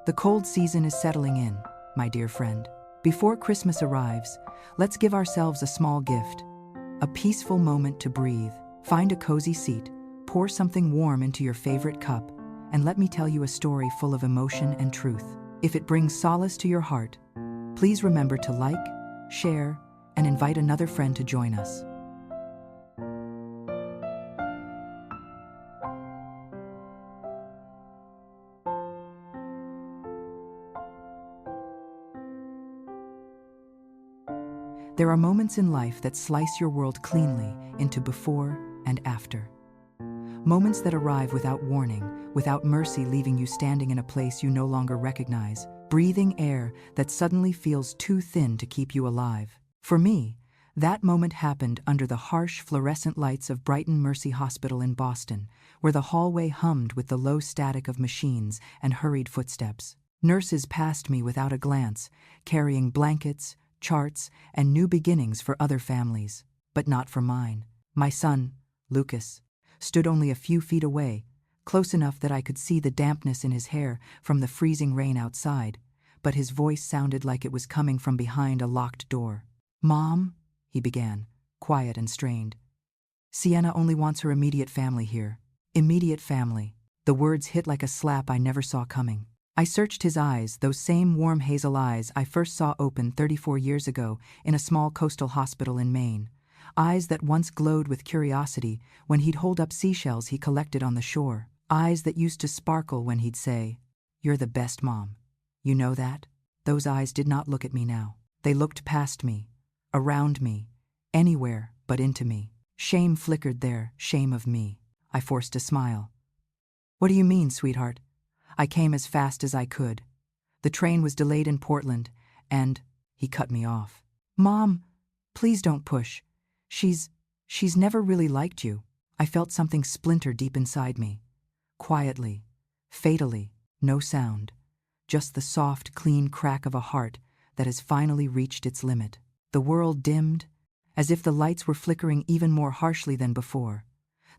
The cold season is settling in, my dear friend. Before Christmas arrives, let's give ourselves a small gift. A peaceful moment to breathe. Find a cozy seat, pour something warm into your favorite cup, and let me tell you a story full of emotion and truth. If it brings solace to your heart, please remember to like, share, and invite another friend to join us. There are moments in life that slice your world cleanly into before and after. Moments that arrive without warning, without mercy, leaving you standing in a place you no longer recognize, breathing air that suddenly feels too thin to keep you alive. For me, that moment happened under the harsh fluorescent lights of Brighton Mercy Hospital in Boston, where the hallway hummed with the low static of machines and hurried footsteps. Nurses passed me without a glance, carrying blankets, charts, and new beginnings for other families, but not for mine. My son, Lucas, stood only a few feet away, close enough that I could see the dampness in his hair from the freezing rain outside, but his voice sounded like it was coming from behind a locked door. "Mom," he began, quiet and strained. "Sienna only wants her immediate family here." Immediate family. The words hit like a slap I never saw coming. I searched his eyes, those same warm hazel eyes I first saw open 34 years ago in a small coastal hospital in Maine. Eyes that once glowed with curiosity when he'd hold up seashells he collected on the shore. Eyes that used to sparkle when he'd say, "You're the best mom. You know that?" Those eyes did not look at me now. They looked past me, around me, anywhere but into me. Shame flickered there, shame of me. I forced a smile. "What do you mean, sweetheart?" I came as fast as I could. The train was delayed in Portland, and he cut me off. "Mom, please don't push. She's never really liked you." I felt something splinter deep inside me. Quietly, fatally, no sound. Just the soft, clean crack of a heart that has finally reached its limit. The world dimmed, as if the lights were flickering even more harshly than before.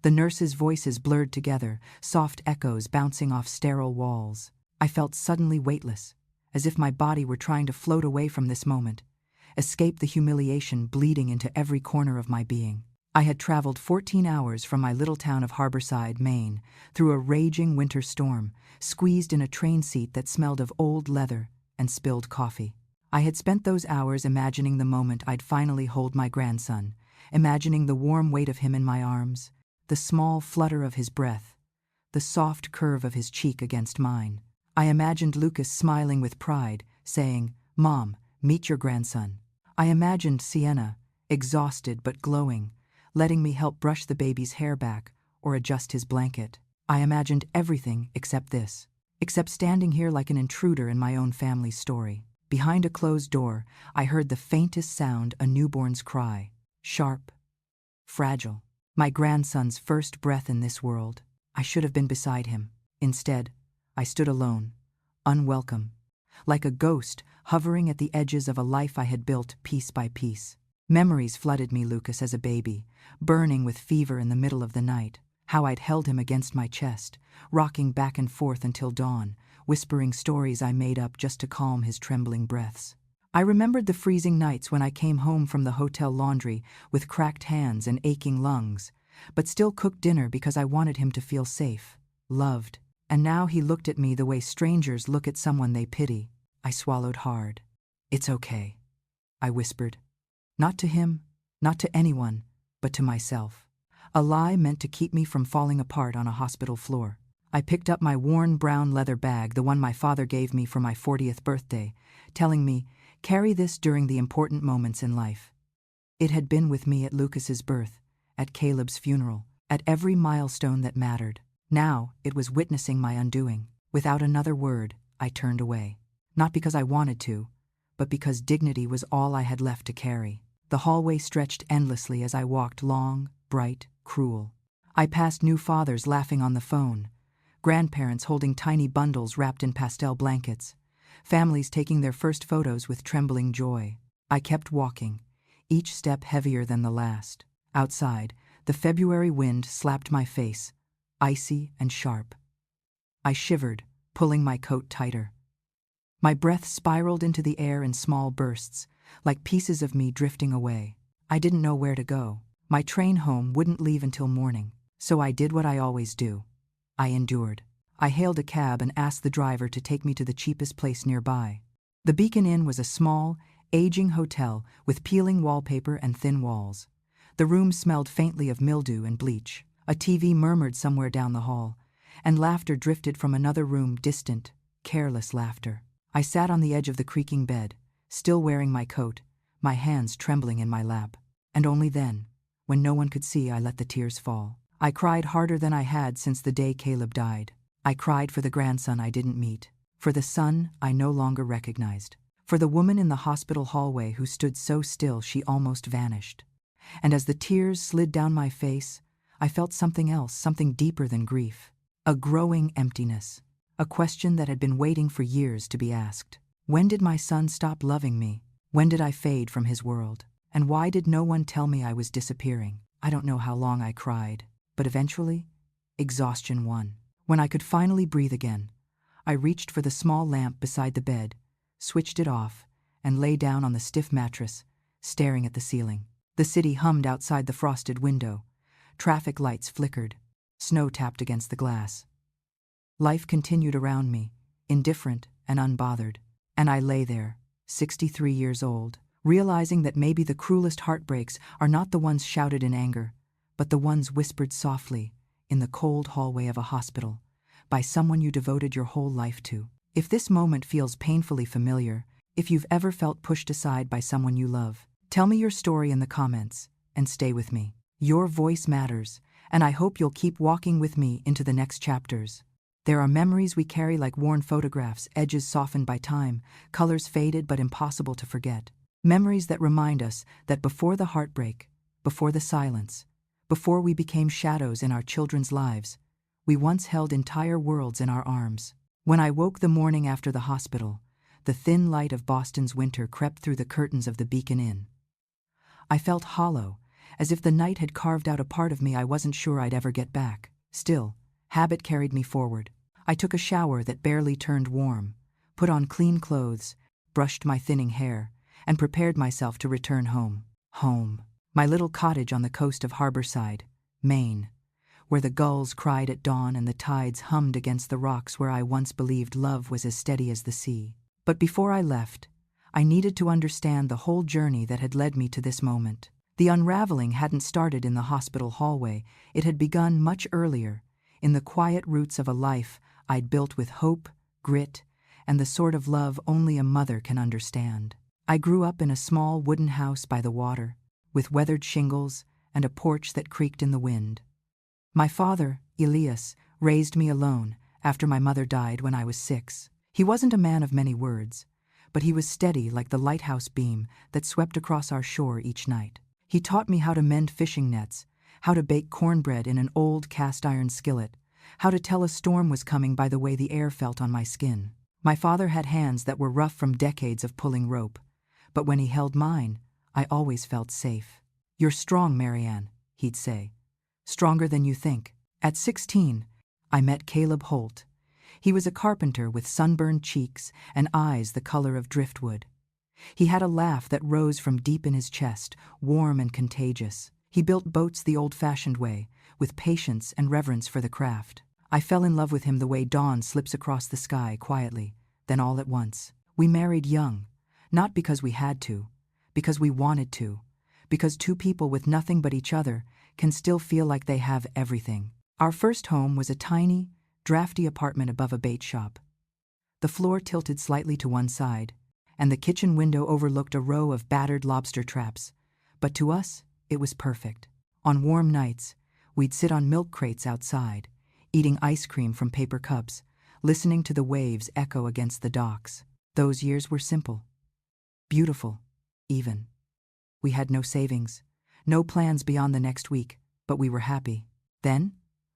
The nurses' voices blurred together, soft echoes bouncing off sterile walls. I felt suddenly weightless, as if my body were trying to float away from this moment, escape the humiliation bleeding into every corner of my being. I had traveled 14 hours from my little town of Harborside, Maine, through a raging winter storm, squeezed in a train seat that smelled of old leather and spilled coffee. I had spent those hours imagining the moment I'd finally hold my grandson, imagining the warm weight of him in my arms, the small flutter of his breath, the soft curve of his cheek against mine. I imagined Lucas smiling with pride, saying, "Mom, meet your grandson." I imagined Sienna, exhausted but glowing, letting me help brush the baby's hair back or adjust his blanket. I imagined everything except this, except standing here like an intruder in my own family's story. Behind a closed door, I heard the faintest sound a newborn's cry, sharp, fragile. My grandson's first breath in this world. I should have been beside him. Instead, I stood alone, unwelcome, like a ghost hovering at the edges of a life I had built piece by piece. Memories flooded me, Lucas as a baby, burning with fever in the middle of the night. How I'd held him against my chest, rocking back and forth until dawn, whispering stories I made up just to calm his trembling breaths. I remembered the freezing nights when I came home from the hotel laundry with cracked hands and aching lungs, but still cooked dinner because I wanted him to feel safe, loved. And now he looked at me the way strangers look at someone they pity. I swallowed hard. "It's okay," I whispered. Not to him, not to anyone, but to myself. A lie meant to keep me from falling apart on a hospital floor. I picked up my worn brown leather bag, the one my father gave me for my 40th birthday, telling me, "Carry this during the important moments in life." It had been with me at Lucas's birth, at Caleb's funeral, at every milestone that mattered. Now it was witnessing my undoing. Without another word, I turned away. Not because I wanted to, but because dignity was all I had left to carry. The hallway stretched endlessly as I walked, long, bright, cruel. I passed new fathers laughing on the phone, grandparents holding tiny bundles wrapped in pastel blankets, families taking their first photos with trembling joy. I kept walking, each step heavier than the last. Outside, the February wind slapped my face, icy and sharp. I shivered, pulling my coat tighter. My breath spiraled into the air in small bursts, like pieces of me drifting away. I didn't know where to go. My train home wouldn't leave until morning, so I did what I always do. I endured. I hailed a cab and asked the driver to take me to the cheapest place nearby. The Beacon Inn was a small, aging hotel with peeling wallpaper and thin walls. The room smelled faintly of mildew and bleach. A TV murmured somewhere down the hall, and laughter drifted from another room, distant, careless laughter. I sat on the edge of the creaking bed, still wearing my coat, my hands trembling in my lap. And only then, when no one could see, I let the tears fall. I cried harder than I had since the day Caleb died. I cried for the grandson I didn't meet, for the son I no longer recognized, for the woman in the hospital hallway who stood so still she almost vanished. And as the tears slid down my face, I felt something else, something deeper than grief. A growing emptiness. A question that had been waiting for years to be asked. When did my son stop loving me? When did I fade from his world? And why did no one tell me I was disappearing? I don't know how long I cried, but eventually, exhaustion won. When I could finally breathe again, I reached for the small lamp beside the bed, switched it off, and lay down on the stiff mattress, staring at the ceiling. The city hummed outside the frosted window. Traffic lights flickered. Snow tapped against the glass. Life continued around me, indifferent and unbothered. And I lay there, 63 years old, realizing that maybe the cruelest heartbreaks are not the ones shouted in anger, but the ones whispered softly, in the cold hallway of a hospital, by someone you devoted your whole life to. If this moment feels painfully familiar, if you've ever felt pushed aside by someone you love, tell me your story in the comments, and stay with me. Your voice matters, and I hope you'll keep walking with me into the next chapters. There are memories we carry like worn photographs, edges softened by time, colors faded but impossible to forget. Memories that remind us that before the heartbreak, before the silence, before we became shadows in our children's lives, we once held entire worlds in our arms. When I woke the morning after the hospital, the thin light of Boston's winter crept through the curtains of the Beacon Inn. I felt hollow, as if the night had carved out a part of me I wasn't sure I'd ever get back. Still, habit carried me forward. I took a shower that barely turned warm, put on clean clothes, brushed my thinning hair, and prepared myself to return home. Home. My little cottage on the coast of Harborside, Maine, where the gulls cried at dawn and the tides hummed against the rocks where I once believed love was as steady as the sea. But before I left, I needed to understand the whole journey that had led me to this moment. The unraveling hadn't started in the hospital hallway. It had begun much earlier, in the quiet roots of a life I'd built with hope, grit, and the sort of love only a mother can understand. I grew up in a small wooden house by the water, with weathered shingles and a porch that creaked in the wind. My father, Elias, raised me alone after my mother died when I was 6. He wasn't a man of many words, but he was steady like the lighthouse beam that swept across our shore each night. He taught me how to mend fishing nets, how to bake cornbread in an old cast-iron skillet, how to tell a storm was coming by the way the air felt on my skin. My father had hands that were rough from decades of pulling rope, but when he held mine, I always felt safe. "You're strong, Marianne," he'd say. "Stronger than you think." At 16, I met Caleb Holt. He was a carpenter with sunburned cheeks and eyes the color of driftwood. He had a laugh that rose from deep in his chest, warm and contagious. He built boats the old-fashioned way, with patience and reverence for the craft. I fell in love with him the way dawn slips across the sky quietly, then all at once. We married young, not because we had to, because we wanted to, because two people with nothing but each other can still feel like they have everything. Our first home was a tiny, drafty apartment above a bait shop. The floor tilted slightly to one side, and the kitchen window overlooked a row of battered lobster traps. But to us, it was perfect. On warm nights, we'd sit on milk crates outside, eating ice cream from paper cups, listening to the waves echo against the docks. Those years were simple, beautiful, even. We had no savings, no plans beyond the next week, but we were happy. Then,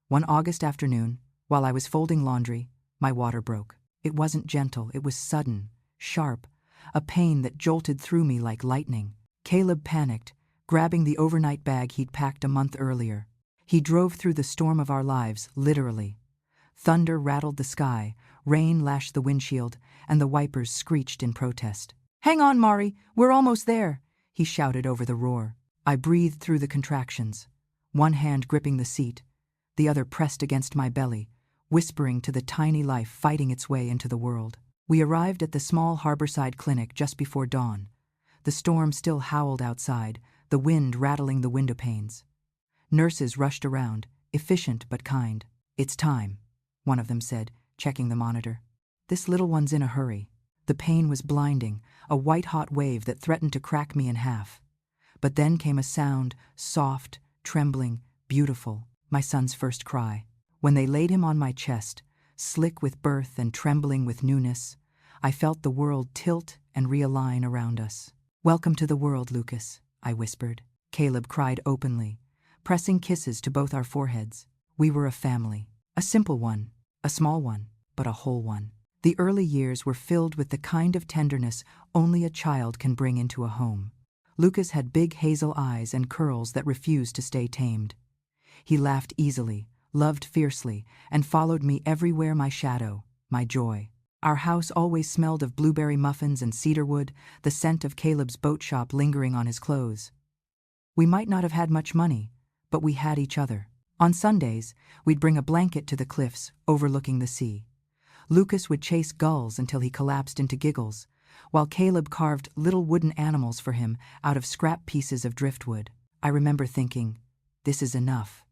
one August afternoon, while I was folding laundry, my water broke. It wasn't gentle, it was sudden, sharp, a pain that jolted through me like lightning. Caleb panicked, grabbing the overnight bag he'd packed a month earlier. He drove through the storm of our lives, literally, Thunder rattled the sky, rain lashed the windshield, and the wipers screeched in protest. "Hang on, Mari, we're almost there," he shouted over the roar. I breathed through the contractions, one hand gripping the seat, the other pressed against my belly, whispering to the tiny life fighting its way into the world. We arrived at the small harborside clinic just before dawn. The storm still howled outside, the wind rattling the window panes. Nurses rushed around, efficient but kind. "It's time," one of them said, checking the monitor. "This little one's in a hurry." The pain was blinding, a white-hot wave that threatened to crack me in half. But then came a sound, soft, trembling, beautiful, my son's first cry. When they laid him on my chest, slick with birth and trembling with newness, I felt the world tilt and realign around us. "Welcome to the world, Lucas," I whispered. Caleb cried openly, pressing kisses to both our foreheads. We were a family, a simple one, a small one, but a whole one. The early years were filled with the kind of tenderness only a child can bring into a home. Lucas had big hazel eyes and curls that refused to stay tamed. He laughed easily, loved fiercely, and followed me everywhere, my shadow, my joy. Our house always smelled of blueberry muffins and cedarwood, the scent of Caleb's boat shop lingering on his clothes. We might not have had much money, but we had each other. On Sundays, we'd bring a blanket to the cliffs overlooking the sea. Lucas would chase gulls until he collapsed into giggles, while Caleb carved little wooden animals for him out of scrap pieces of driftwood. I remember thinking, this is enough,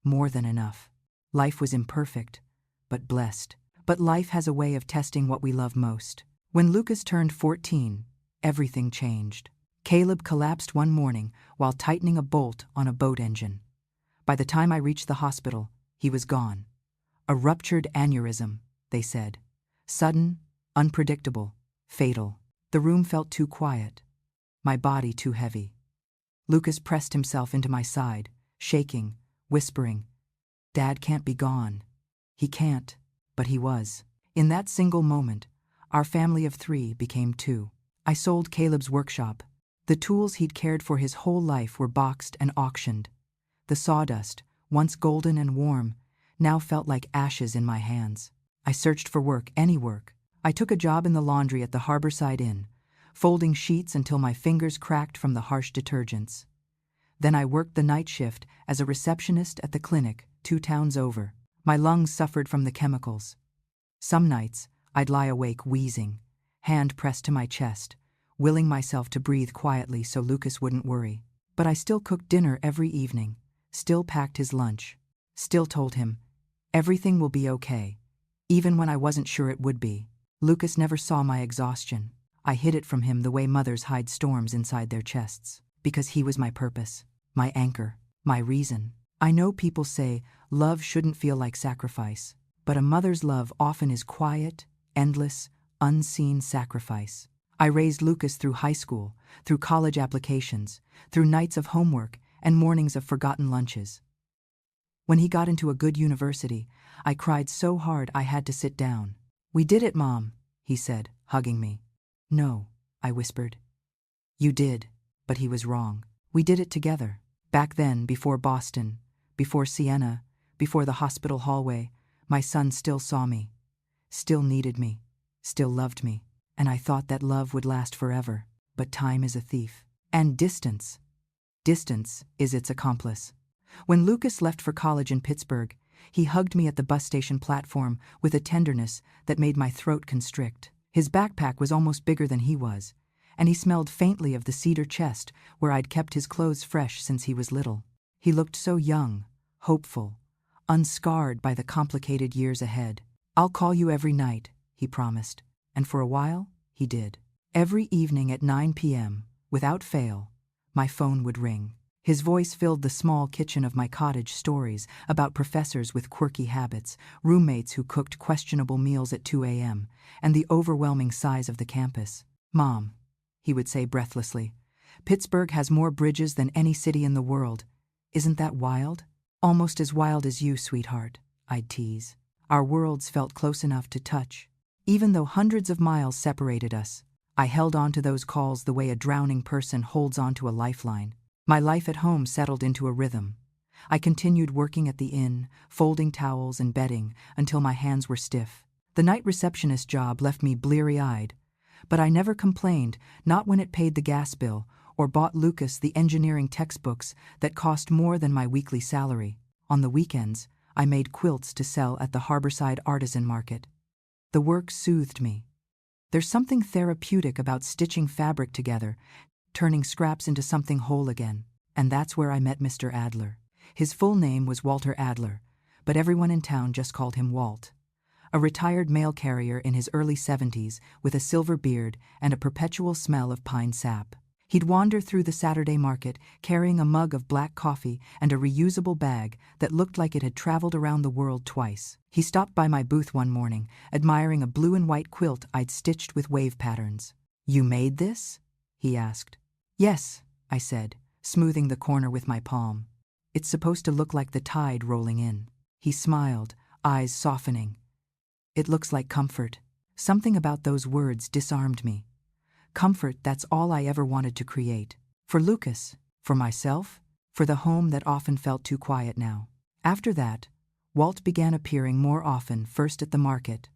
more than enough. Life was imperfect, but blessed. But life has a way of testing what we love most. When Lucas turned 14, everything changed. Caleb collapsed one morning while tightening a bolt on a boat engine. By the time I reached the hospital, he was gone. A ruptured aneurysm, they said. Sudden, unpredictable, fatal. The room felt too quiet, my body too heavy. Lucas pressed himself into my side, shaking, whispering, "Dad can't be gone." He can't, but he was. In that single moment, our family of 3 became 2. I sold Caleb's workshop. The tools he'd cared for his whole life were boxed and auctioned. The sawdust, once golden and warm, now felt like ashes in my hands. I searched for work, any work. I took a job in the laundry at the Harborside Inn, folding sheets until my fingers cracked from the harsh detergents. Then I worked the night shift as a receptionist at the clinic 2 towns over. My lungs suffered from the chemicals. Some nights, I'd lie awake wheezing, hand pressed to my chest, willing myself to breathe quietly so Lucas wouldn't worry. But I still cooked dinner every evening, still packed his lunch, still told him, everything will be okay, even when I wasn't sure it would be. Lucas never saw my exhaustion. I hid it from him the way mothers hide storms inside their chests, because he was my purpose, my anchor, my reason. I know people say love shouldn't feel like sacrifice, but a mother's love often is quiet, endless, unseen sacrifice. I raised Lucas through high school, through college applications, through nights of homework and mornings of forgotten lunches. When he got into a good university, I cried so hard I had to sit down. "We did it, Mom," he said, hugging me. "No," I whispered. "You did," but he was wrong. "We did it together." Back then, before Boston, before Sienna, before the hospital hallway, my son still saw me, still needed me, still loved me, and I thought that love would last forever. But time is a thief. And distance is its accomplice. When Lucas left for college in Pittsburgh, he hugged me at the bus station platform with a tenderness that made my throat constrict. His backpack was almost bigger than he was, and he smelled faintly of the cedar chest where I'd kept his clothes fresh since he was little. He looked so young, hopeful, unscarred by the complicated years ahead. "I'll call you every night," he promised, and for a while, he did. Every evening at 9 p.m., without fail, my phone would ring. His voice filled the small kitchen of my cottage, stories about professors with quirky habits, roommates who cooked questionable meals at 2 a.m., and the overwhelming size of the campus. "Mom," he would say breathlessly, "Pittsburgh has more bridges than any city in the world. Isn't that wild?" "Almost as wild as you, sweetheart," I'd tease. Our worlds felt close enough to touch. Even though hundreds of miles separated us, I held on to those calls the way a drowning person holds on to a lifeline. My life at home settled into a rhythm. I continued working at the inn, folding towels and bedding until my hands were stiff. The night receptionist job left me bleary-eyed, but I never complained, not when it paid the gas bill or bought Lucas the engineering textbooks that cost more than my weekly salary. On the weekends, I made quilts to sell at the Harborside Artisan Market. The work soothed me. There's something therapeutic about stitching fabric together, turning scraps into something whole again. And that's where I met Mr. Adler. His full name was Walter Adler, but everyone in town just called him Walt. A retired mail carrier in his early 70s with a silver beard and a perpetual smell of pine sap. He'd wander through the Saturday market carrying a mug of black coffee and a reusable bag that looked like it had traveled around the world twice. He stopped by my booth one morning, admiring a blue and white quilt I'd stitched with wave patterns. "You made this?" he asked. "Yes," I said, smoothing the corner with my palm. "It's supposed to look like the tide rolling in." He smiled, eyes softening. "It looks like comfort." Something about those words disarmed me. Comfort, that's all I ever wanted to create. For Lucas, for myself, for the home that often felt too quiet now. After that, Walt began appearing more often, first at the market,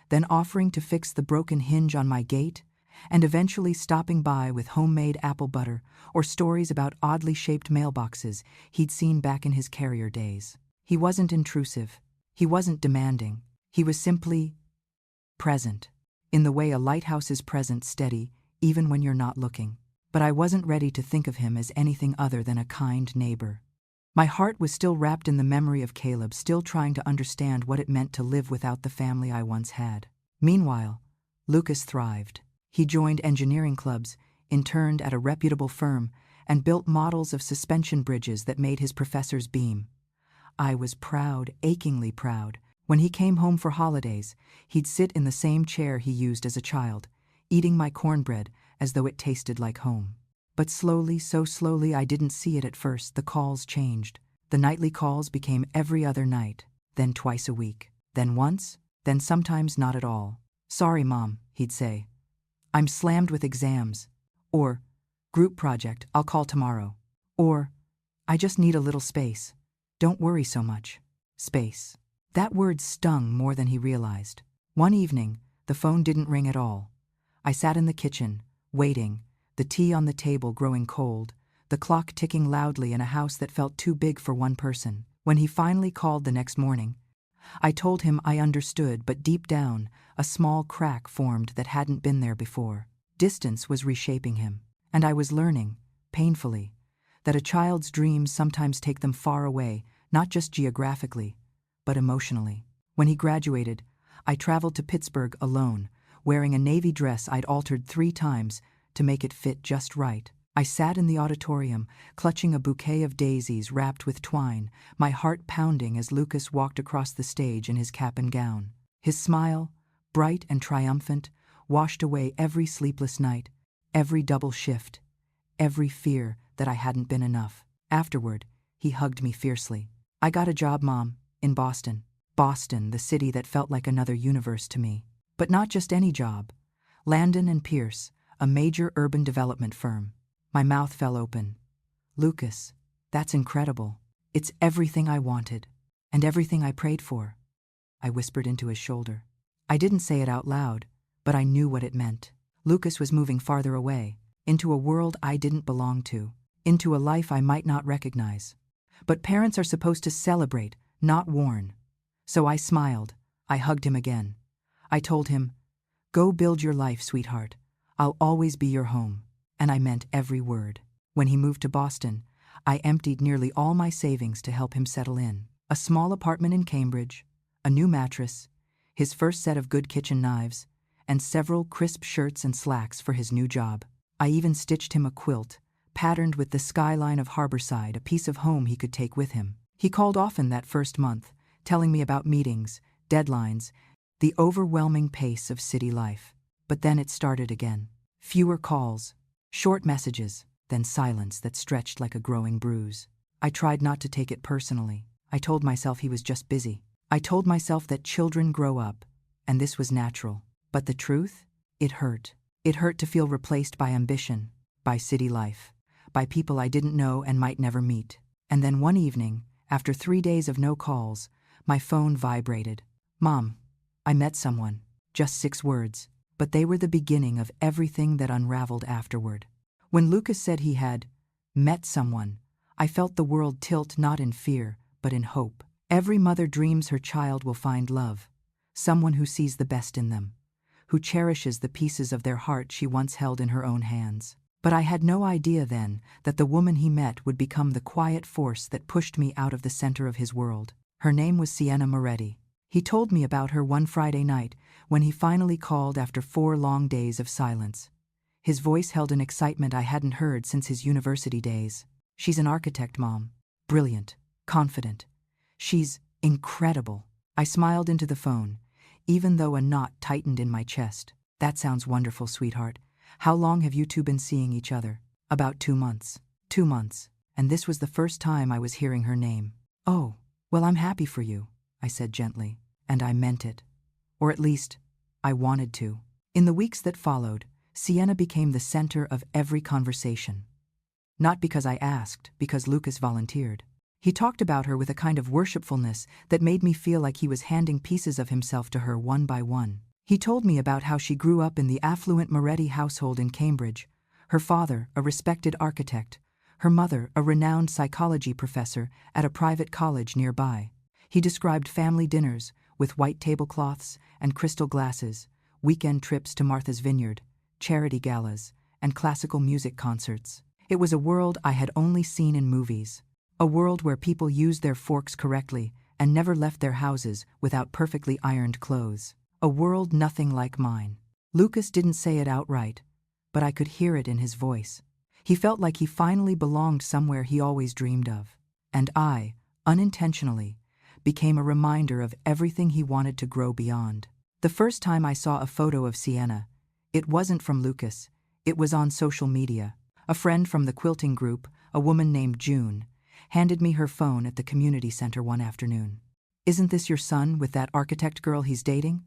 then offering to fix the broken hinge on my gate, and eventually stopping by with homemade apple butter or stories about oddly shaped mailboxes he'd seen back in his carrier days. He wasn't intrusive. He wasn't demanding. He was simply present, in the way a lighthouse is present, steady, even when you're not looking. But I wasn't ready to think of him as anything other than a kind neighbor. My heart was still wrapped in the memory of Caleb, still trying to understand what it meant to live without the family I once had. Meanwhile, Lucas thrived. He joined engineering clubs, interned at a reputable firm, and built models of suspension bridges that made his professors beam. I was proud, achingly proud. When he came home for holidays, he'd sit in the same chair he used as a child, eating my cornbread as though it tasted like home. But slowly, so slowly, I didn't see it at first, the calls changed. The nightly calls became every other night, then twice a week, then once, then sometimes not at all. "Sorry, Mom," he'd say. "I'm slammed with exams." Or, "Group project, I'll call tomorrow." Or, "I just need a little space. Don't worry so much." Space. That word stung more than he realized. One evening, the phone didn't ring at all. I sat in the kitchen, waiting, the tea on the table growing cold, the clock ticking loudly in a house that felt too big for one person. When he finally called the next morning, I told him I understood, but deep down, a small crack formed that hadn't been there before. Distance was reshaping him, and I was learning, painfully, that a child's dreams sometimes take them far away, not just geographically, but emotionally. When he graduated, I traveled to Pittsburgh alone, wearing a navy dress I'd altered 3 times to make it fit just right. I sat in the auditorium, clutching a bouquet of daisies wrapped with twine, my heart pounding as Lucas walked across the stage in his cap and gown. His smile, bright and triumphant, washed away every sleepless night, every double shift, every fear that I hadn't been enough. Afterward, he hugged me fiercely. "I got a job, Mom, in Boston." Boston, the city that felt like another universe to me. But not just any job. Landon and Pierce, a major urban development firm. My mouth fell open. "Lucas, that's incredible. It's everything I wanted, and everything I prayed for." I whispered into his shoulder. I didn't say it out loud, but I knew what it meant. Lucas was moving farther away, into a world I didn't belong to, into a life I might not recognize. But parents are supposed to celebrate, not warn. So I smiled. I hugged him again. I told him, "Go build your life, sweetheart. I'll always be your home." And I meant every word. When he moved to Boston, I emptied nearly all my savings to help him settle in. A small apartment in Cambridge, a new mattress, his first set of good kitchen knives, and several crisp shirts and slacks for his new job. I even stitched him a quilt, patterned with the skyline of Harborside, a piece of home he could take with him. He called often that first month, telling me about meetings, deadlines, the overwhelming pace of city life. But then it started again. Fewer calls, short messages, then silence that stretched like a growing bruise. I tried not to take it personally. I told myself he was just busy. I told myself that children grow up, and this was natural. But the truth? It hurt. It hurt to feel replaced by ambition, by city life, by people I didn't know and might never meet. And then one evening, After 3 days of no calls, my phone vibrated. Mom, I met someone. Just 6 words, but they were the beginning of everything that unraveled afterward. When Lucas said he had met someone, I felt the world tilt, not in fear, but in hope. Every mother dreams her child will find love, someone who sees the best in them, who cherishes the pieces of their heart she once held in her own hands. But I had no idea then that the woman he met would become the quiet force that pushed me out of the center of his world. Her name was Sienna Moretti. He told me about her one Friday night when he finally called after 4 long days of silence. His voice held an excitement I hadn't heard since his university days. She's an architect, Mom. Brilliant, confident. She's incredible. I smiled into the phone, even though a knot tightened in my chest. That sounds wonderful, sweetheart. How long have you two been seeing each other? About 2 months. 2 months. And this was the first time I was hearing her name. Oh, well, I'm happy for you, I said gently. And I meant it. Or at least, I wanted to. In the weeks that followed, Sienna became the center of every conversation. Not because I asked, because Lucas volunteered. He talked about her with a kind of worshipfulness that made me feel like he was handing pieces of himself to her one by one. He told me about how she grew up in the affluent Moretti household in Cambridge, her father a respected architect, her mother a renowned psychology professor at a private college nearby. He described family dinners with white tablecloths and crystal glasses, weekend trips to Martha's Vineyard, charity galas, and classical music concerts. It was a world I had only seen in movies, a world where people used their forks correctly and never left their houses without perfectly ironed clothes. A world nothing like mine. Lucas didn't say it outright, but I could hear it in his voice. He felt like he finally belonged somewhere he always dreamed of. And I, unintentionally, became a reminder of everything he wanted to grow beyond. The first time I saw a photo of Sienna, it wasn't from Lucas, it was on social media. A friend from the quilting group, a woman named June, handed me her phone at the community center one afternoon. "Isn't this your son with that architect girl he's dating?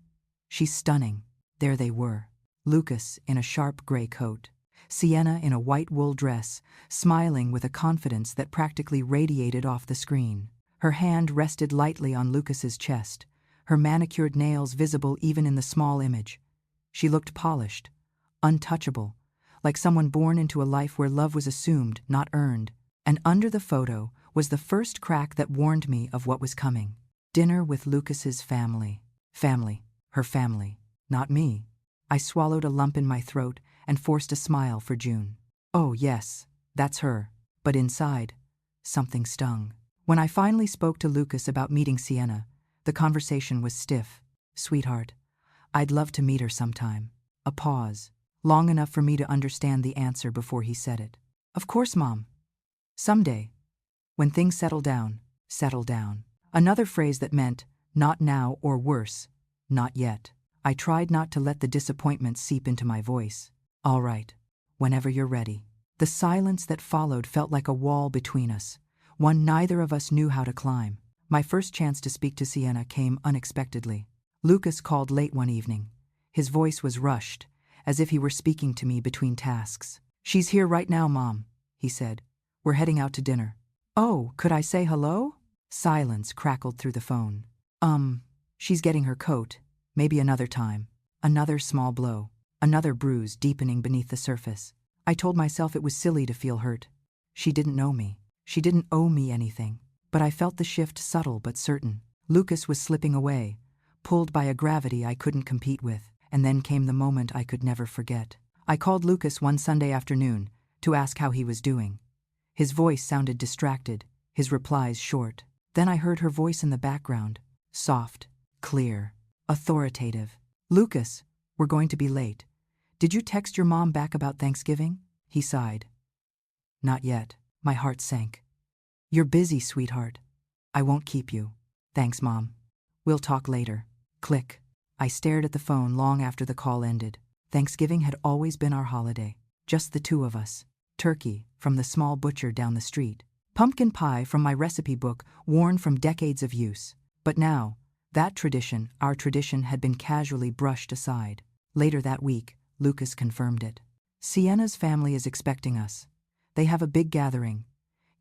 She's stunning." There they were. Lucas in a sharp gray coat, Sienna in a white wool dress, smiling with a confidence that practically radiated off the screen. Her hand rested lightly on Lucas's chest, her manicured nails visible even in the small image. She looked polished, untouchable, like someone born into a life where love was assumed, not earned. And under the photo was the first crack that warned me of what was coming. Dinner with Lucas's family. Family. Her family. Not me. I swallowed a lump in my throat and forced a smile for June. Oh yes, that's her. But inside, something stung. When I finally spoke to Lucas about meeting Sienna, the conversation was stiff. "Sweetheart, I'd love to meet her sometime." A pause, long enough for me to understand the answer before he said it. "Of course, Mom. Someday. When things settle down, settle down." Another phrase that meant, not now or worse, not yet. I tried not to let the disappointment seep into my voice. "All right. Whenever you're ready." The silence that followed felt like a wall between us, one neither of us knew how to climb. My first chance to speak to Sienna came unexpectedly. Lucas called late one evening. His voice was rushed, as if he were speaking to me between tasks. "She's here right now, Mom," he said. "We're heading out to dinner." "Oh, could I say hello?" Silence crackled through the phone. She's getting her coat. Maybe another time." Another small blow. Another bruise deepening beneath the surface. I told myself it was silly to feel hurt. She didn't know me. She didn't owe me anything. But I felt the shift subtle but certain. Lucas was slipping away, pulled by a gravity I couldn't compete with. And then came the moment I could never forget. I called Lucas one Sunday afternoon to ask how he was doing. His voice sounded distracted, his replies short. Then I heard her voice in the background, soft, clear, authoritative. "Lucas, we're going to be late. Did you text your mom back about Thanksgiving?" He sighed. "Not yet." My heart sank. "You're busy, sweetheart. I won't keep you." "Thanks, Mom. We'll talk later." Click. I stared at the phone long after the call ended. Thanksgiving had always been our holiday. Just the two of us. Turkey from the small butcher down the street. Pumpkin pie from my recipe book, worn from decades of use. But now, that tradition, our tradition, had been casually brushed aside. Later that week, Lucas confirmed it. "Sienna's family is expecting us. They have a big gathering.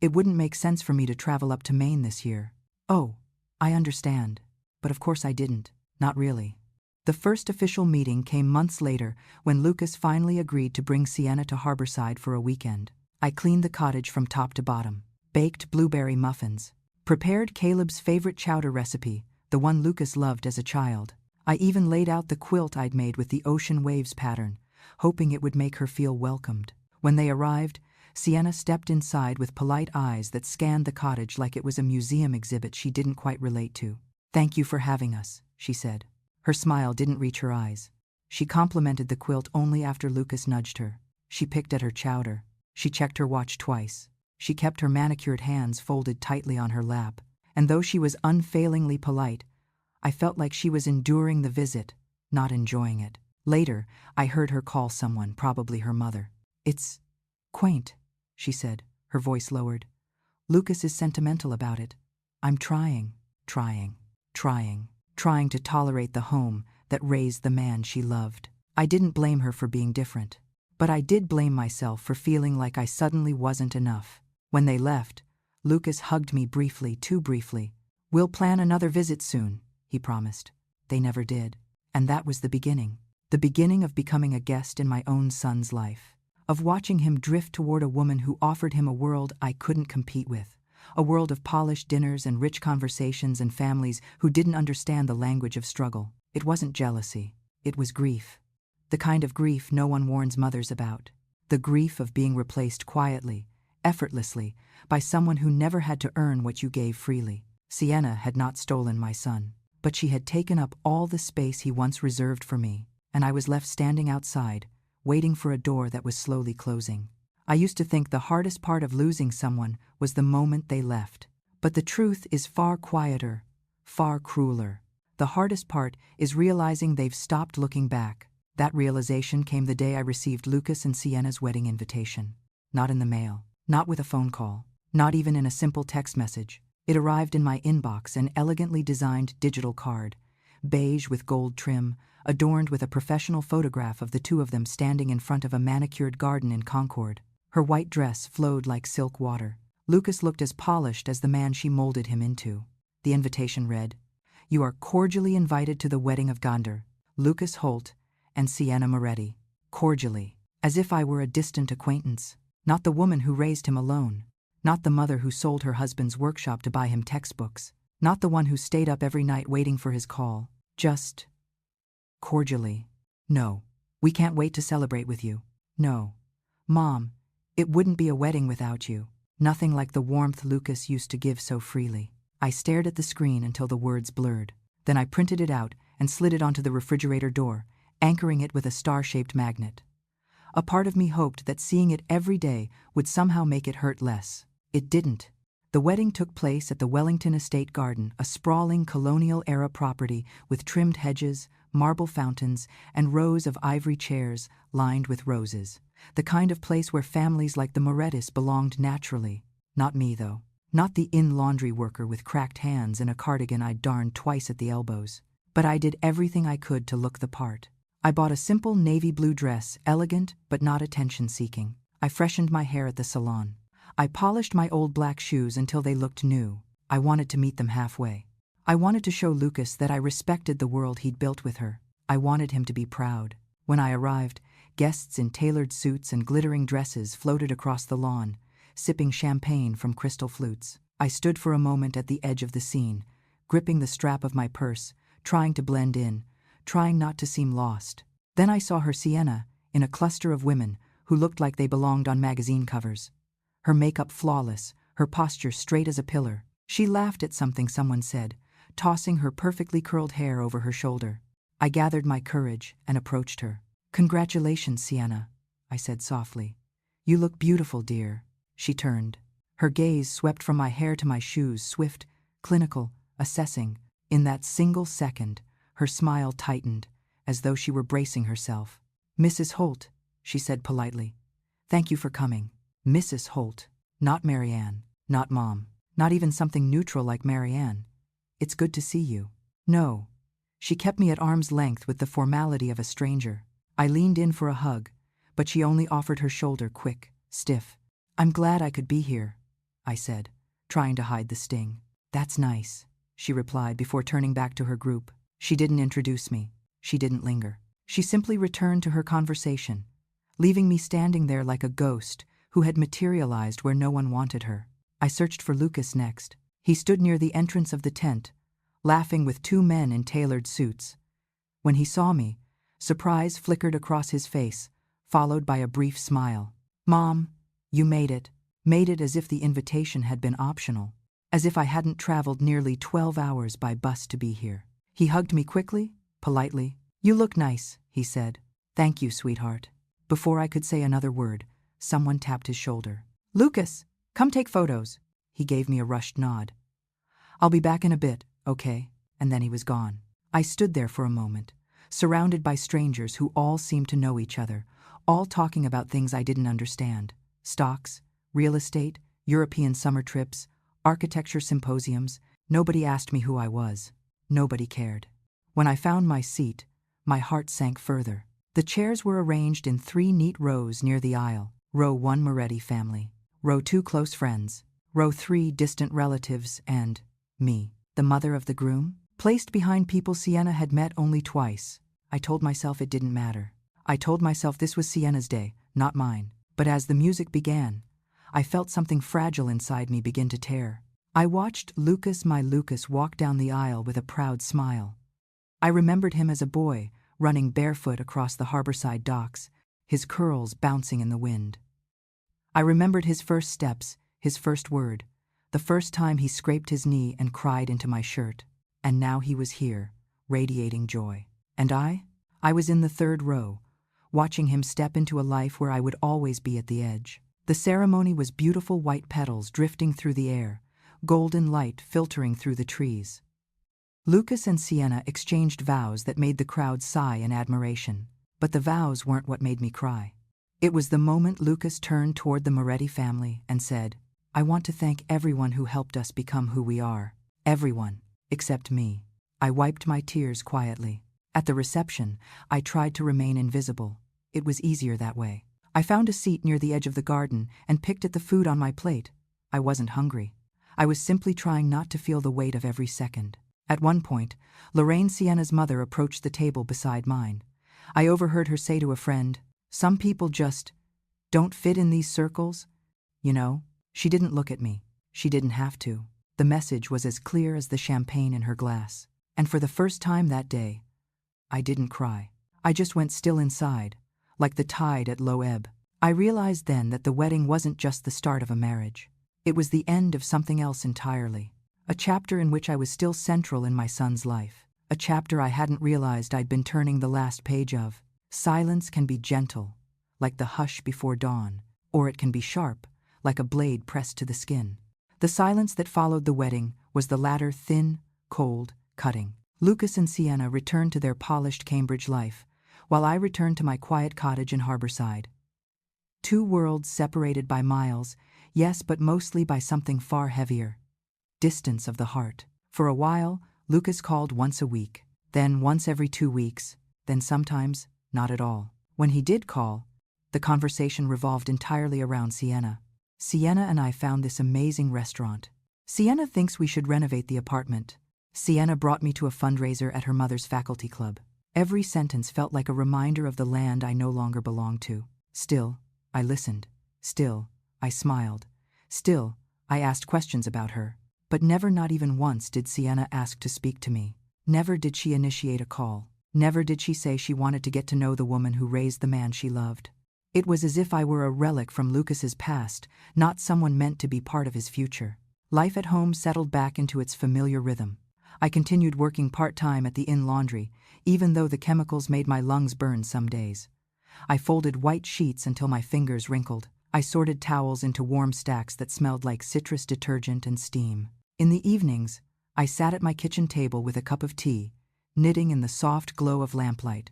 It wouldn't make sense for me to travel up to Maine this year. Oh, I understand. But of course I didn't. Not really. The first official meeting came months later when Lucas finally agreed to bring Sienna to Harborside for a weekend. I cleaned the cottage from top to bottom, baked blueberry muffins, prepared Caleb's favorite chowder recipe, the one Lucas loved as a child. I even laid out the quilt I'd made with the ocean waves pattern, hoping it would make her feel welcomed. When they arrived, Sienna stepped inside with polite eyes that scanned the cottage like it was a museum exhibit she didn't quite relate to. "Thank you for having us," she said. Her smile didn't reach her eyes. She complimented the quilt only after Lucas nudged her. She picked at her chowder. She checked her watch twice. She kept her manicured hands folded tightly on her lap. And though she was unfailingly polite, I felt like she was enduring the visit, not enjoying it. Later, I heard her call someone, probably her mother. "It's quaint," she said, her voice lowered. "Lucas is sentimental about it. I'm trying to tolerate the home that raised the man she loved." I didn't blame her for being different, but I did blame myself for feeling like I suddenly wasn't enough. When they left, Lucas hugged me briefly, too briefly. "We'll plan another visit soon," he promised. They never did. And that was the beginning of becoming a guest in my own son's life, of watching him drift toward a woman who offered him a world I couldn't compete with. A world of polished dinners and rich conversations and families who didn't understand the language of struggle. It wasn't jealousy. It was grief. The kind of grief no one warns mothers about. The grief of being replaced quietly, effortlessly, by someone who never had to earn what you gave freely. Sienna had not stolen my son, but she had taken up all the space he once reserved for me, and I was left standing outside, waiting for a door that was slowly closing. I used to think the hardest part of losing someone was the moment they left. But the truth is far quieter, far crueler. The hardest part is realizing they've stopped looking back. That realization came the day I received Lucas and Sienna's wedding invitation. Not in the mail, not with a phone call, not even in a simple text message. It arrived in my inbox, an elegantly designed digital card, beige with gold trim, adorned with a professional photograph of the two of them standing in front of a manicured garden in Concord. Her white dress flowed like silk water. Lucas looked as polished as the man she molded him into. The invitation read, "You are cordially invited to the wedding of Gander, Lucas Holt and Sienna Moretti." Cordially, as if I were a distant acquaintance. Not the woman who raised him alone. Not the mother who sold her husband's workshop to buy him textbooks. Not the one who stayed up every night waiting for his call. Just cordially. "No, we can't wait to celebrate with you. No, Mom, it wouldn't be a wedding without you." Nothing like the warmth Lucas used to give so freely. I stared at the screen until the words blurred. Then I printed it out and slid it onto the refrigerator door, anchoring it with a star-shaped magnet. A part of me hoped that seeing it every day would somehow make it hurt less. It didn't. The wedding took place at the Wellington Estate Garden, a sprawling colonial-era property with trimmed hedges, marble fountains, and rows of ivory chairs lined with roses. The kind of place where families like the Morettis belonged naturally. Not me, though. Not the in-laundry worker with cracked hands and a cardigan I'd darned twice at the elbows. But I did everything I could to look the part. I bought a simple navy blue dress, elegant but not attention-seeking. I freshened my hair at the salon. I polished my old black shoes until they looked new. I wanted to meet them halfway. I wanted to show Lucas that I respected the world he'd built with her. I wanted him to be proud. When I arrived, guests in tailored suits and glittering dresses floated across the lawn, sipping champagne from crystal flutes. I stood for a moment at the edge of the scene, gripping the strap of my purse, trying to blend in, trying not to seem lost. Then I saw her Sienna, in a cluster of women who looked like they belonged on magazine covers. Her makeup flawless, her posture straight as a pillar. She laughed at something someone said, tossing her perfectly curled hair over her shoulder. I gathered my courage and approached her. "Congratulations, Sienna," I said softly. "You look beautiful, dear." She turned. Her gaze swept from my hair to my shoes, swift, clinical, assessing. In that single second, her smile tightened, as though she were bracing herself. "Mrs. Holt," she said politely. "Thank you for coming." Mrs. Holt, not Marianne, not Mom, not even something neutral like Marianne. "It's good to see you." No. She kept me at arm's length with the formality of a stranger. I leaned in for a hug, but she only offered her shoulder, quick, stiff. "I'm glad I could be here," I said, trying to hide the sting. That's nice, she replied before turning back to her group. She didn't introduce me. She didn't linger. She simply returned to her conversation, leaving me standing there like a ghost who had materialized where no one wanted her. I searched for Lucas next. He stood near the entrance of the tent, laughing with two men in tailored suits. When he saw me, surprise flickered across his face, followed by a brief smile. Mom, you made it. Made it as if the invitation had been optional, as if I hadn't traveled nearly 12 hours by bus to be here. He hugged me quickly, politely. You look nice, he said. Thank you, sweetheart. Before I could say another word, someone tapped his shoulder. Lucas, come take photos. He gave me a rushed nod. I'll be back in a bit, okay? And then he was gone. I stood there for a moment, surrounded by strangers who all seemed to know each other, all talking about things I didn't understand. Stocks, real estate, European summer trips, architecture symposiums. Nobody asked me who I was. Nobody cared. When I found my seat, my heart sank further. The chairs were arranged in 3 neat rows near the aisle. Row 1 Moretti family. Row 2 close friends. Row 3 distant relatives and me, the mother of the groom, placed behind people Sienna had met only twice. I told myself it didn't matter. I told myself this was Sienna's day, not mine. But as the music began, I felt something fragile inside me begin to tear. I watched Lucas, my Lucas, walk down the aisle with a proud smile. I remembered him as a boy, running barefoot across the harborside docks, his curls bouncing in the wind. I remembered his first steps, his first word, the first time he scraped his knee and cried into my shirt. And now he was here, radiating joy. And I was in the 3rd row, watching him step into a life where I would always be at the edge. The ceremony was beautiful white petals drifting through the air, golden light filtering through the trees. Lucas and Sienna exchanged vows that made the crowd sigh in admiration. But the vows weren't what made me cry. It was the moment Lucas turned toward the Moretti family and said, I want to thank everyone who helped us become who we are. Everyone, except me. I wiped my tears quietly. At the reception, I tried to remain invisible. It was easier that way. I found a seat near the edge of the garden and picked at the food on my plate. I wasn't hungry. I was simply trying not to feel the weight of every second. At one point, Lorraine, Sienna's mother, approached the table beside mine. I overheard her say to a friend, some people just don't fit in these circles. You know, she didn't look at me. She didn't have to. The message was as clear as the champagne in her glass. And for the first time that day, I didn't cry. I just went still inside, like the tide at low ebb. I realized then that the wedding wasn't just the start of a marriage. It was the end of something else entirely. A chapter in which I was still central in my son's life. A chapter I hadn't realized I'd been turning the last page of. Silence can be gentle, like the hush before dawn, or it can be sharp, like a blade pressed to the skin. The silence that followed the wedding was the latter thin, cold, cutting. Lucas and Sienna returned to their polished Cambridge life, while I returned to my quiet cottage in Harborside. 2 worlds separated by miles, yes, but mostly by something far heavier. Distance of the heart. For a while, Lucas called once a week, then once every 2 weeks, then sometimes not at all. When he did call, the conversation revolved entirely around Sienna. Sienna and I found this amazing restaurant. Sienna thinks we should renovate the apartment. Sienna brought me to a fundraiser at her mother's faculty club. Every sentence felt like a reminder of the land I no longer belonged to. Still, I listened. Still, I smiled. Still, I asked questions about her. But never, not even once, did Sienna ask to speak to me. Never did she initiate a call. Never did she say she wanted to get to know the woman who raised the man she loved. It was as if I were a relic from Lucas's past, not someone meant to be part of his future. Life at home settled back into its familiar rhythm. I continued working part-time at the inn laundry, even though the chemicals made my lungs burn some days. I folded white sheets until my fingers wrinkled. I sorted towels into warm stacks that smelled like citrus detergent and steam. In the evenings, I sat at my kitchen table with a cup of tea, knitting in the soft glow of lamplight.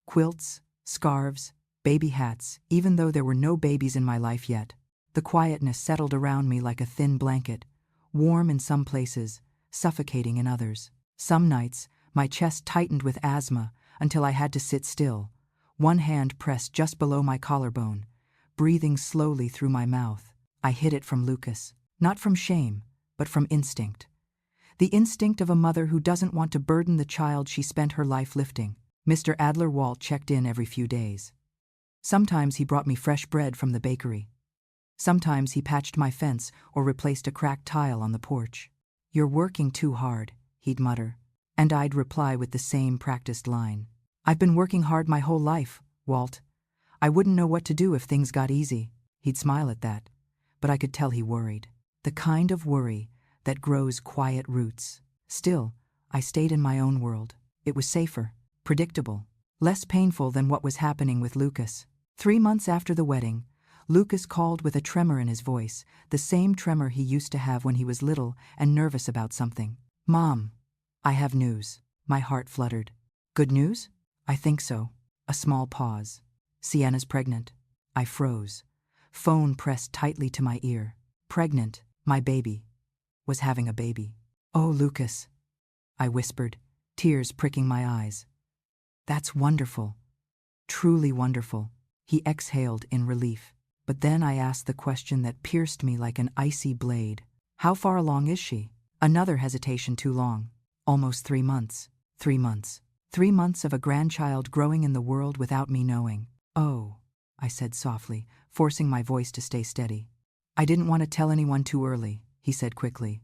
Quilts, scarves, baby hats, even though there were no babies in my life yet. The quietness settled around me like a thin blanket, warm in some places, suffocating in others. Some nights, my chest tightened with asthma until I had to sit still, one hand pressed just below my collarbone, breathing slowly through my mouth. I hid it from Lucas. Not from shame, but from instinct. The instinct of a mother who doesn't want to burden the child she spent her life lifting. Mr. Adler-Walt checked in every few days. Sometimes he brought me fresh bread from the bakery. Sometimes he patched my fence or replaced a cracked tile on the porch. "You're working too hard," he'd mutter. And I'd reply with the same practiced line. "I've been working hard my whole life, Walt. I wouldn't know what to do if things got easy." He'd smile at that, but I could tell he worried. The kind of worry that grows quiet roots. Still, I stayed in my own world. It was safer, predictable, less painful than what was happening with Lucas. 3 months after the wedding, Lucas called with a tremor in his voice, the same tremor he used to have when he was little and nervous about something. "Mom, I have news." My heart fluttered. "Good news?" "I think so." A small pause. "Sienna's pregnant." I froze. Phone pressed tightly to my ear. "Pregnant, my baby. Was having a baby." "Oh, Lucas," I whispered, tears pricking my eyes. "That's wonderful. Truly wonderful." He exhaled in relief. But then I asked the question that pierced me like an icy blade. "How far along is she?" Another hesitation too long. "Almost 3 months. 3 months. 3 months of a grandchild growing in the world without me knowing." "Oh," I said softly, forcing my voice to stay steady. "I didn't want to tell anyone too early," he said quickly.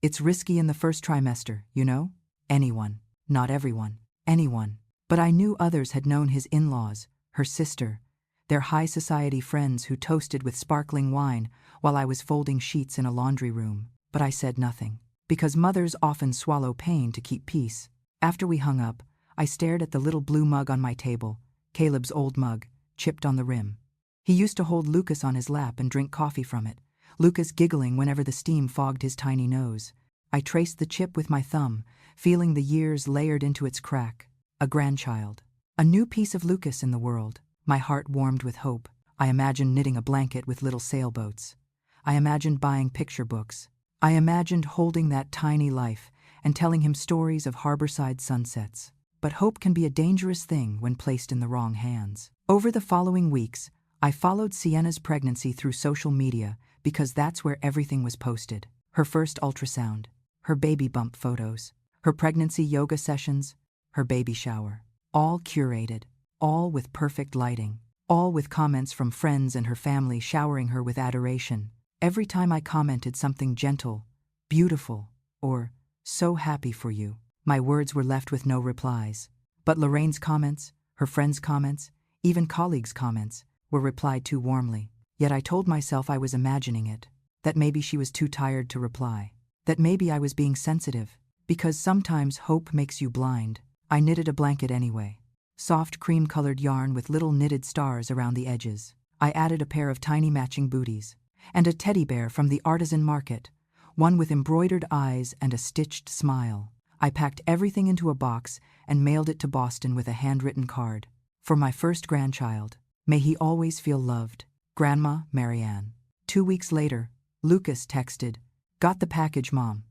"It's risky in the first trimester, you know? Anyone. Not everyone. Anyone." But I knew others had known his in-laws, her sister, their high society friends who toasted with sparkling wine while I was folding sheets in a laundry room. But I said nothing, because mothers often swallow pain to keep peace. After we hung up, I stared at the little blue mug on my table, Caleb's old mug, chipped on the rim. He used to hold Lucas on his lap and drink coffee from it, Lucas giggling whenever the steam fogged his tiny nose. I traced the chip with my thumb, feeling the years layered into its crack. A grandchild. A new piece of Lucas in the world. My heart warmed with hope. I imagined knitting a blanket with little sailboats. I imagined buying picture books. I imagined holding that tiny life and telling him stories of harborside sunsets. But hope can be a dangerous thing when placed in the wrong hands. Over the following weeks, I followed Sienna's pregnancy through social media because that's where everything was posted. Her first ultrasound, her baby bump photos, her pregnancy yoga sessions, her baby shower. All curated, all with perfect lighting, all with comments from friends and her family showering her with adoration. Every time I commented something gentle, beautiful, or "so happy for you," my words were left with no replies. But Lorraine's comments, her friends' comments, even colleagues' comments, were replied to warmly. Yet I told myself I was imagining it, that maybe she was too tired to reply, that maybe I was being sensitive, because sometimes hope makes you blind. I knitted a blanket anyway. Soft cream-colored yarn with little knitted stars around the edges. I added a pair of tiny matching booties, and a teddy bear from the artisan market, one with embroidered eyes and a stitched smile. I packed everything into a box and mailed it to Boston with a handwritten card. "For my first grandchild. May he always feel loved. Grandma, Marianne." 2 weeks later, Lucas texted, "Got the package, Mom.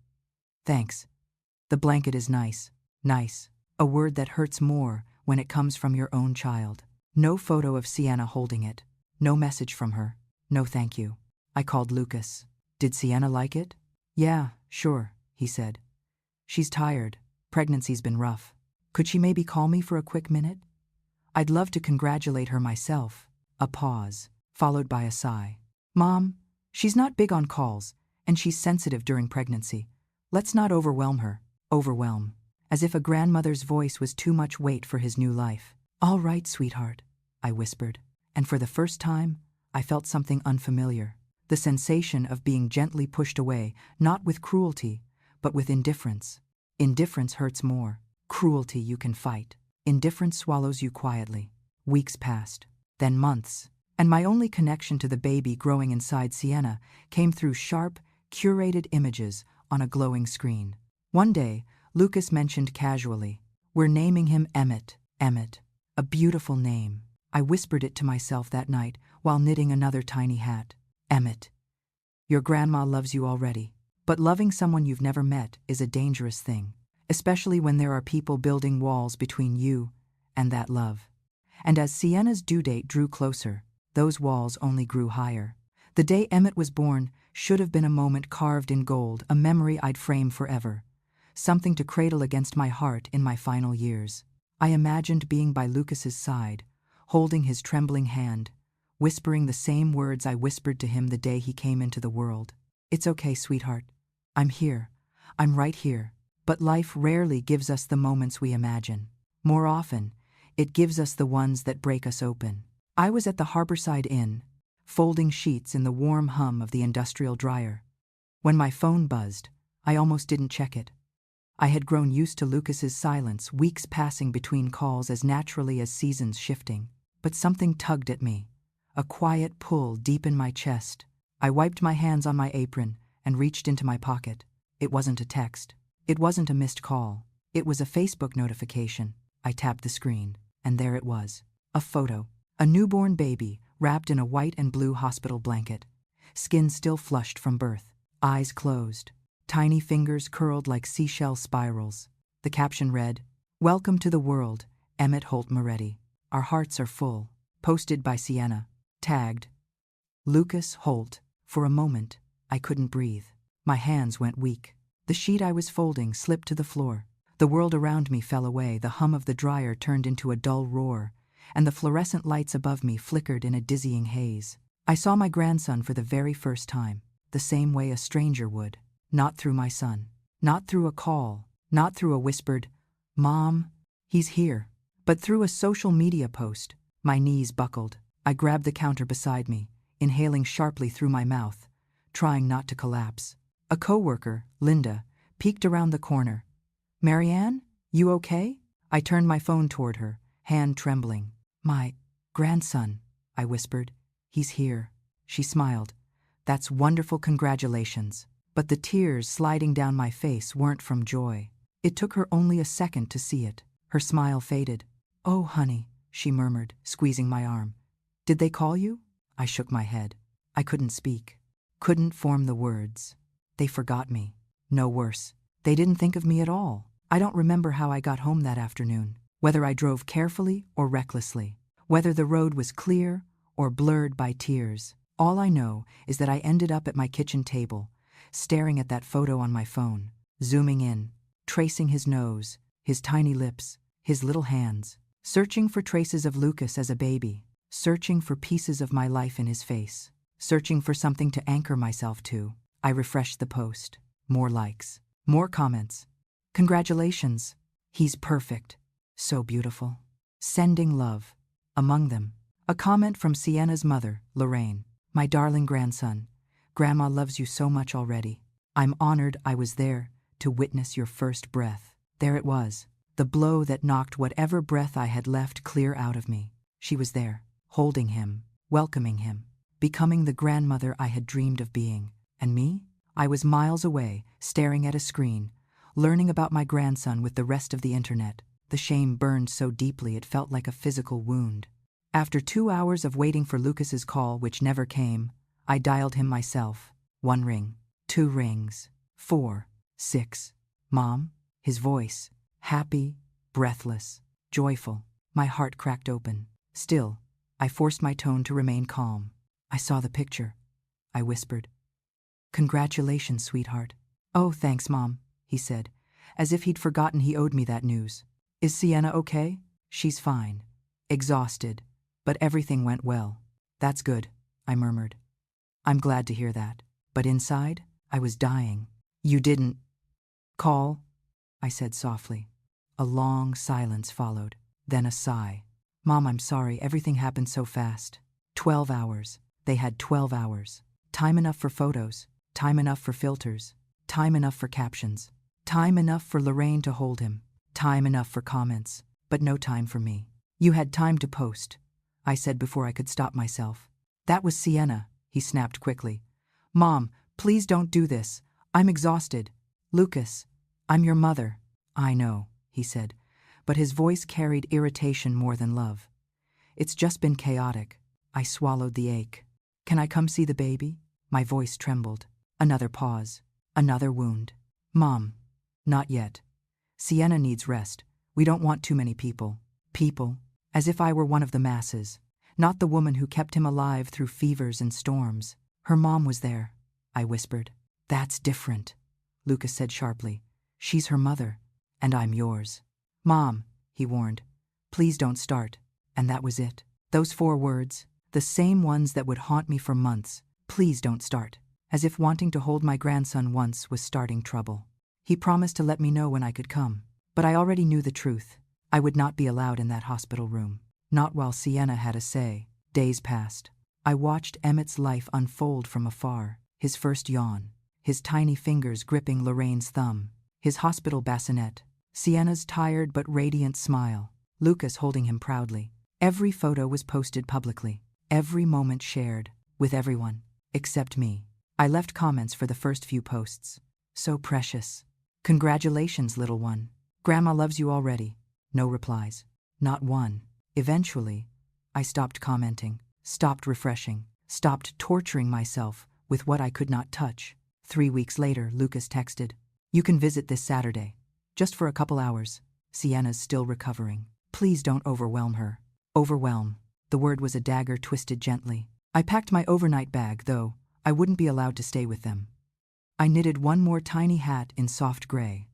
Thanks. The blanket is nice." Nice. A word that hurts more when it comes from your own child. No photo of Sienna holding it. No message from her. No thank you. I called Lucas. "Did Sienna like it?" "Yeah, sure," he said. "She's tired. Pregnancy's been rough. Could she maybe call me for a quick minute? I'd love to congratulate her myself." A pause, followed by a sigh. "Mom, she's not big on calls, and she's sensitive during pregnancy. Let's not overwhelm her." Overwhelm. As if a grandmother's voice was too much weight for his new life. "All right, sweetheart," I whispered. And for the first time, I felt something unfamiliar. The sensation of being gently pushed away, not with cruelty, but with indifference. Indifference hurts more. Cruelty you can fight. Indifference swallows you quietly. Weeks passed, then months, and my only connection to the baby growing inside Sienna came through sharp, curated images on a glowing screen. One day, Lucas mentioned casually, "We're naming him Emmett." Emmett. A beautiful name. I whispered it to myself that night while knitting another tiny hat. "Emmett. Your grandma loves you already. But loving someone you've never met is a dangerous thing, especially when there are people building walls between you and that love." And as Sienna's due date drew closer, those walls only grew higher. The day Emmett was born, Should have been a moment carved in gold, a memory I'd frame forever. Something to cradle against my heart in my final years. I imagined being by Lucas's side, holding his trembling hand, whispering the same words I whispered to him the day he came into the world. "It's okay, sweetheart. I'm here. I'm right here." But life rarely gives us the moments we imagine. More often, it gives us the ones that break us open. I was at the Harborside Inn, folding sheets in the warm hum of the industrial dryer. When my phone buzzed, I almost didn't check it. I had grown used to Lucas's silence, weeks passing between calls as naturally as seasons shifting. But something tugged at me, a quiet pull deep in my chest. I wiped my hands on my apron and reached into my pocket. It wasn't a text. It wasn't a missed call. It was a Facebook notification. I tapped the screen, and there it was. A photo. A newborn baby, wrapped in a white and blue hospital blanket. Skin still flushed from birth. Eyes closed. Tiny fingers curled like seashell spirals. The caption read, "Welcome to the world, Emmett Holt Moretti. Our hearts are full." Posted by Sienna. Tagged, Lucas Holt. For a moment, I couldn't breathe. My hands went weak. The sheet I was folding slipped to the floor. The world around me fell away. The hum of the dryer turned into a dull roar, and the fluorescent lights above me flickered in a dizzying haze. I saw my grandson for the very first time, the same way a stranger would. Not through my son. Not through a call. Not through a whispered, "Mom, he's here." But through a social media post. My knees buckled. I grabbed the counter beside me, inhaling sharply through my mouth, trying not to collapse. A coworker, Linda, peeked around the corner. "Marianne, you okay?" I turned my phone toward her, hand trembling. "My grandson," I whispered. "He's here." She smiled. "That's wonderful, congratulations." But the tears sliding down my face weren't from joy. It took her only a second to see it. Her smile faded. "Oh, honey," she murmured, squeezing my arm. "Did they call you?" I shook my head. I couldn't speak. Couldn't form the words. They forgot me. No, worse. They didn't think of me at all. I don't remember how I got home that afternoon, whether I drove carefully or recklessly, whether the road was clear or blurred by tears. All I know is that I ended up at my kitchen table, staring at that photo on my phone, zooming in, tracing his nose, his tiny lips, his little hands, searching for traces of Lucas as a baby, searching for pieces of my life in his face, searching for something to anchor myself to. I refreshed the post. More likes. More comments. "Congratulations. He's perfect. So beautiful. Sending love." Among them, a comment from Sienna's mother, Lorraine. "My darling grandson. Grandma loves you so much already. I'm honored I was there to witness your first breath." There it was. The blow that knocked whatever breath I had left clear out of me. She was there, holding him, welcoming him, becoming the grandmother I had dreamed of being. And me? I was miles away, staring at a screen, learning about my grandson with the rest of the internet. The shame burned so deeply it felt like a physical wound. After 2 hours of waiting for Lucas's call, which never came, I dialed him myself. 1 ring, 2 rings, 4, 6. "Mom?" His voice, happy, breathless, joyful. My heart cracked open. Still, I forced my tone to remain calm. "I saw the picture," I whispered. "Congratulations, sweetheart." "Oh, thanks, Mom," he said, as if he'd forgotten he owed me that news. "Is Sienna okay?" "She's fine. Exhausted. But everything went well." "That's good," I murmured. "I'm glad to hear that." But inside, I was dying. "You didn't call?" I said softly. A long silence followed, then a sigh. "Mom, I'm sorry, everything happened so fast." 12 hours. They had 12 hours. Time enough for photos, time enough for filters, time enough for captions, time enough for Lorraine to hold him, time enough for comments, but no time for me. "You had time to post," I said before I could stop myself. "That was Sienna," he snapped quickly. "Mom, please don't do this. I'm exhausted." "Lucas, I'm your mother." "I know," he said, but his voice carried irritation more than love. "It's just been chaotic." I swallowed the ache. "Can I come see the baby?" My voice trembled. Another pause. Another wound. "Mom, not yet. Sienna needs rest. We don't want too many people." People, as if I were one of the masses. Not the woman who kept him alive through fevers and storms. Her mom was there. I whispered. That's different, Lucas said sharply. She's her mother, and I'm yours. Mom, he warned, please don't start. And that was it. Those 4 words, the same ones that would haunt me for months. Please don't start. As if wanting to hold my grandson once was starting trouble. He promised to let me know when I could come. But I already knew the truth. I would not be allowed in that hospital room. Not while Sienna had a say. Days passed. I watched Emmett's life unfold from afar. His first yawn. His tiny fingers gripping Lorraine's thumb. His hospital bassinet. Sienna's tired but radiant smile. Lucas holding him proudly. Every photo was posted publicly. Every moment shared. With everyone. Except me. I left comments for the first few posts. So precious. Congratulations, little one. Grandma loves you already. No replies. Not one. Eventually, I stopped commenting, stopped refreshing, stopped torturing myself with what I could not touch. 3 weeks later, Lucas texted, "You can visit this Saturday. Just for a couple hours. Sienna's still recovering. Please don't overwhelm her." Overwhelm. The word was a dagger twisted gently. I packed my overnight bag, though I wouldn't be allowed to stay with them. I knitted one more tiny hat in soft gray.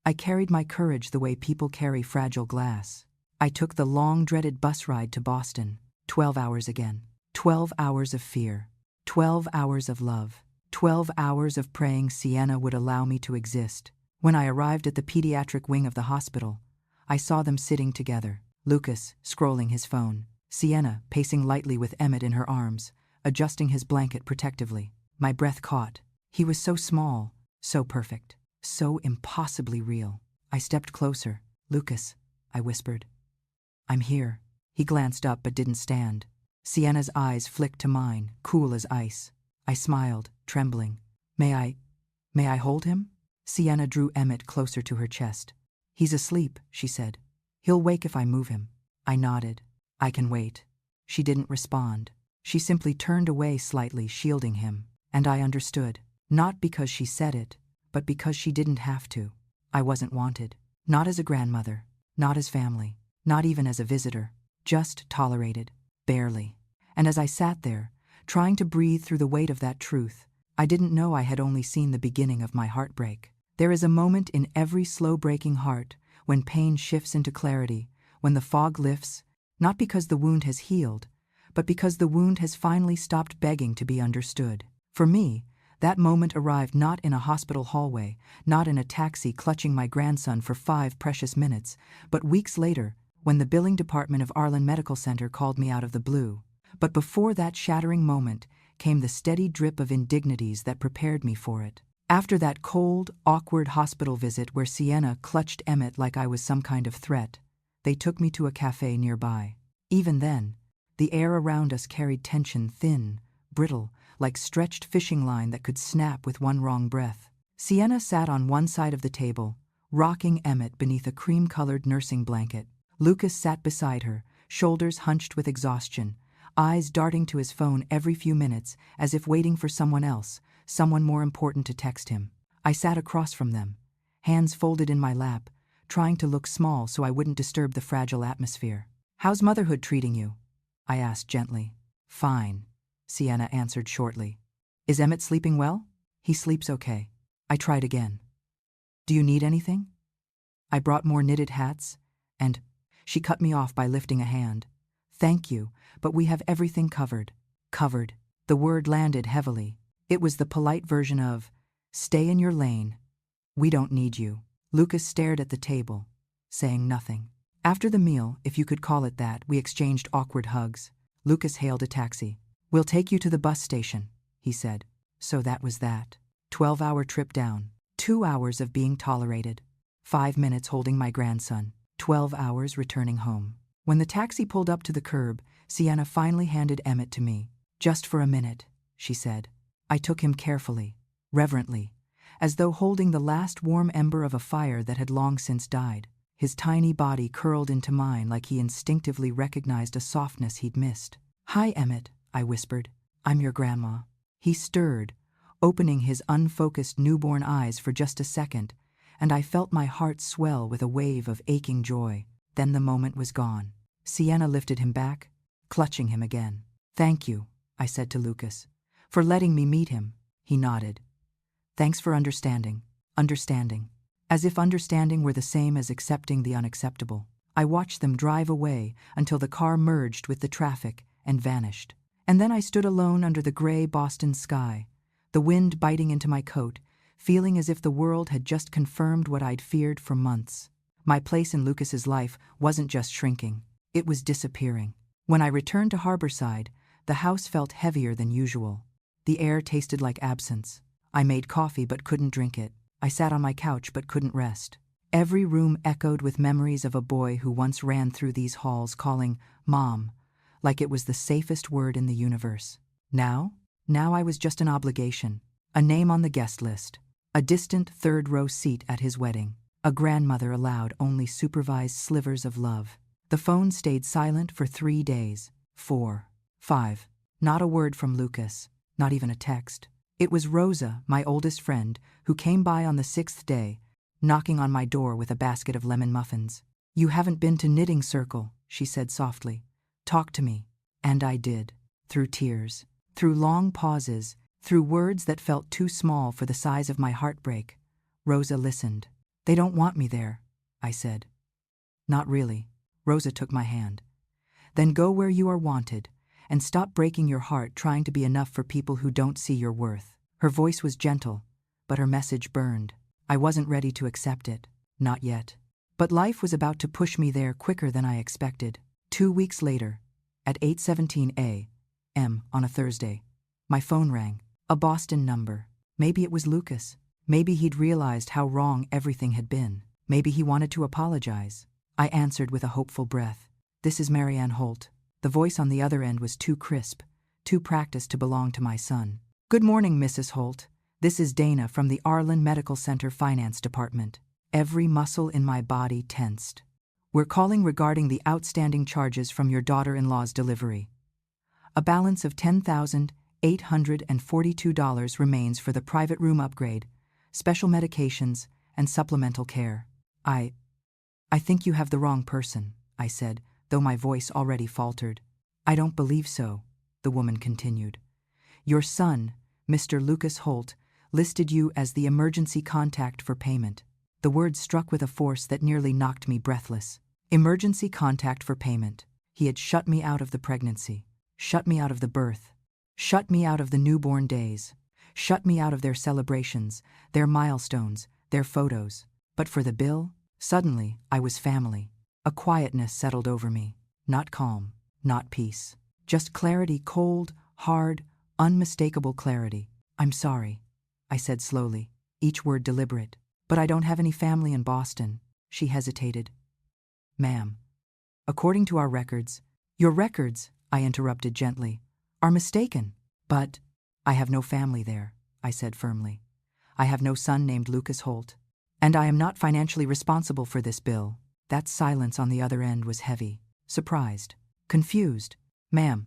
I carried my courage the way people carry fragile glass. I took the long-dreaded bus ride to Boston. 12 hours again. 12 hours of fear. 12 hours of love. 12 hours of praying Sienna would allow me to exist. When I arrived at the pediatric wing of the hospital, I saw them sitting together. Lucas, scrolling his phone. Sienna, pacing lightly with Emmett in her arms, adjusting his blanket protectively. My breath caught. He was so small, so perfect, so impossibly real. I stepped closer. "Lucas," I whispered. "I'm here." He glanced up but didn't stand. Sienna's eyes flicked to mine, cool as ice. I smiled, trembling. May I hold him?" Sienna drew Emmett closer to her chest. "He's asleep," she said. "He'll wake if I move him." I nodded. "I can wait." She didn't respond. She simply turned away slightly, shielding him. And I understood. Not because she said it, but because she didn't have to. I wasn't wanted. Not as a grandmother. Not as family. Not even as a visitor. Just tolerated. Barely. And as I sat there, trying to breathe through the weight of that truth, I didn't know I had only seen the beginning of my heartbreak. There is a moment in every slow-breaking heart when pain shifts into clarity, when the fog lifts, not because the wound has healed, but because the wound has finally stopped begging to be understood. For me, that moment arrived not in a hospital hallway, not in a taxi clutching my grandson for 5 precious minutes, but weeks later, when the billing department of Arlen Medical Center called me out of the blue. But before that shattering moment came the steady drip of indignities that prepared me for it. After that cold, awkward hospital visit where Sienna clutched Emmett like I was some kind of threat, they took me to a cafe nearby. Even then, the air around us carried tension, thin, brittle, like stretched fishing line that could snap with one wrong breath. Sienna sat on one side of the table, rocking Emmett beneath a cream-colored nursing blanket. Lucas sat beside her, shoulders hunched with exhaustion, eyes darting to his phone every few minutes as if waiting for someone else, someone more important to text him. I sat across from them, hands folded in my lap, trying to look small so I wouldn't disturb the fragile atmosphere. "How's motherhood treating you?" I asked gently. "Fine," Sienna answered shortly. "Is Emmett sleeping well?" "He sleeps okay." I tried again. "Do you need anything?" I brought more knitted hats, and she cut me off by lifting a hand. "Thank you, but we have everything covered." Covered. The word landed heavily. It was the polite version of, "Stay in your lane. We don't need you." Lucas stared at the table, saying nothing. After the meal, if you could call it that, we exchanged awkward hugs. Lucas hailed a taxi. "We'll take you to the bus station," he said. So that was that. 12-hour trip down. 2 hours of being tolerated. 5 minutes holding my grandson. 12 hours returning home. When the taxi pulled up to the curb, Sienna finally handed Emmett to me. "Just for a minute," she said. I took him carefully, reverently, as though holding the last warm ember of a fire that had long since died. His tiny body curled into mine like he instinctively recognized a softness he'd missed. "Hi, Emmett," I whispered. "I'm your grandma." He stirred, opening his unfocused newborn eyes for just a second, and I felt my heart swell with a wave of aching joy. Then the moment was gone. Sienna lifted him back, clutching him again. "Thank you," I said to Lucas, "for letting me meet him. He nodded. Thanks for understanding. Understanding. As if understanding were the same as accepting the unacceptable. I watched them drive away until the car merged with the traffic and vanished. And then I stood alone under the gray Boston sky, the wind biting into my coat, feeling as if the world had just confirmed what I'd feared for months. My place in Lucas's life wasn't just shrinking, it was disappearing. When I returned to Harborside, the house felt heavier than usual. The air tasted like absence. I made coffee but couldn't drink it. I sat on my couch but couldn't rest. Every room echoed with memories of a boy who once ran through these halls calling Mom, like it was the safest word in the universe. Now I was just an obligation, a name on the guest list, a distant third-row seat at his wedding, a grandmother allowed only supervised slivers of love. The phone stayed silent for 3 days, 4, 5. Not a word from Lucas, not even a text. It was Rosa, my oldest friend, who came by on the 6th day, knocking on my door with a basket of lemon muffins. "You haven't been to knitting circle," she said softly. "Talk to me." And I did, through tears, through long pauses, through words that felt too small for the size of my heartbreak. Rosa listened. "They don't want me there," I said. "Not really." Rosa took my hand. "Then go where you are wanted, and stop breaking your heart trying to be enough for people who don't see your worth." Her voice was gentle, but her message burned. I wasn't ready to accept it, not yet. But life was about to push me there quicker than I expected. 2 weeks later, at 8:17 a.m. on a Thursday, my phone rang. A Boston number. Maybe it was Lucas. Maybe he'd realized how wrong everything had been. Maybe he wanted to apologize. I answered with a hopeful breath. "This is Marianne Holt." The voice on the other end was too crisp, too practiced to belong to my son. "Good morning, Mrs. Holt. This is Dana from the Arlen Medical Center Finance Department." Every muscle in my body tensed. "We're calling regarding the outstanding charges from your daughter-in-law's delivery. A balance of $10,842 remains for the private room upgrade, special medications, and supplemental care." I think you have the wrong person," I said, though my voice already faltered. "I don't believe so," the woman continued. "Your son, Mr. Lucas Holt, listed you as the emergency contact for payment." The words struck with a force that nearly knocked me breathless. Emergency contact for payment. He had shut me out of the pregnancy, shut me out of the birth, shut me out of the newborn days, shut me out of their celebrations, their milestones, their photos. But for the bill, suddenly I was family. A quietness settled over me. Not calm, not peace. Just clarity, cold, hard, unmistakable clarity. "I'm sorry," I said slowly, each word deliberate. "But I don't have any family in Boston." She hesitated. "Ma'am, according to our records—" "Your records," I interrupted gently, "are mistaken." "But—" "I have no family there," I said firmly. "I have no son named Lucas Holt. And I am not financially responsible for this bill." That silence on the other end was heavy, surprised, confused. "Ma'am,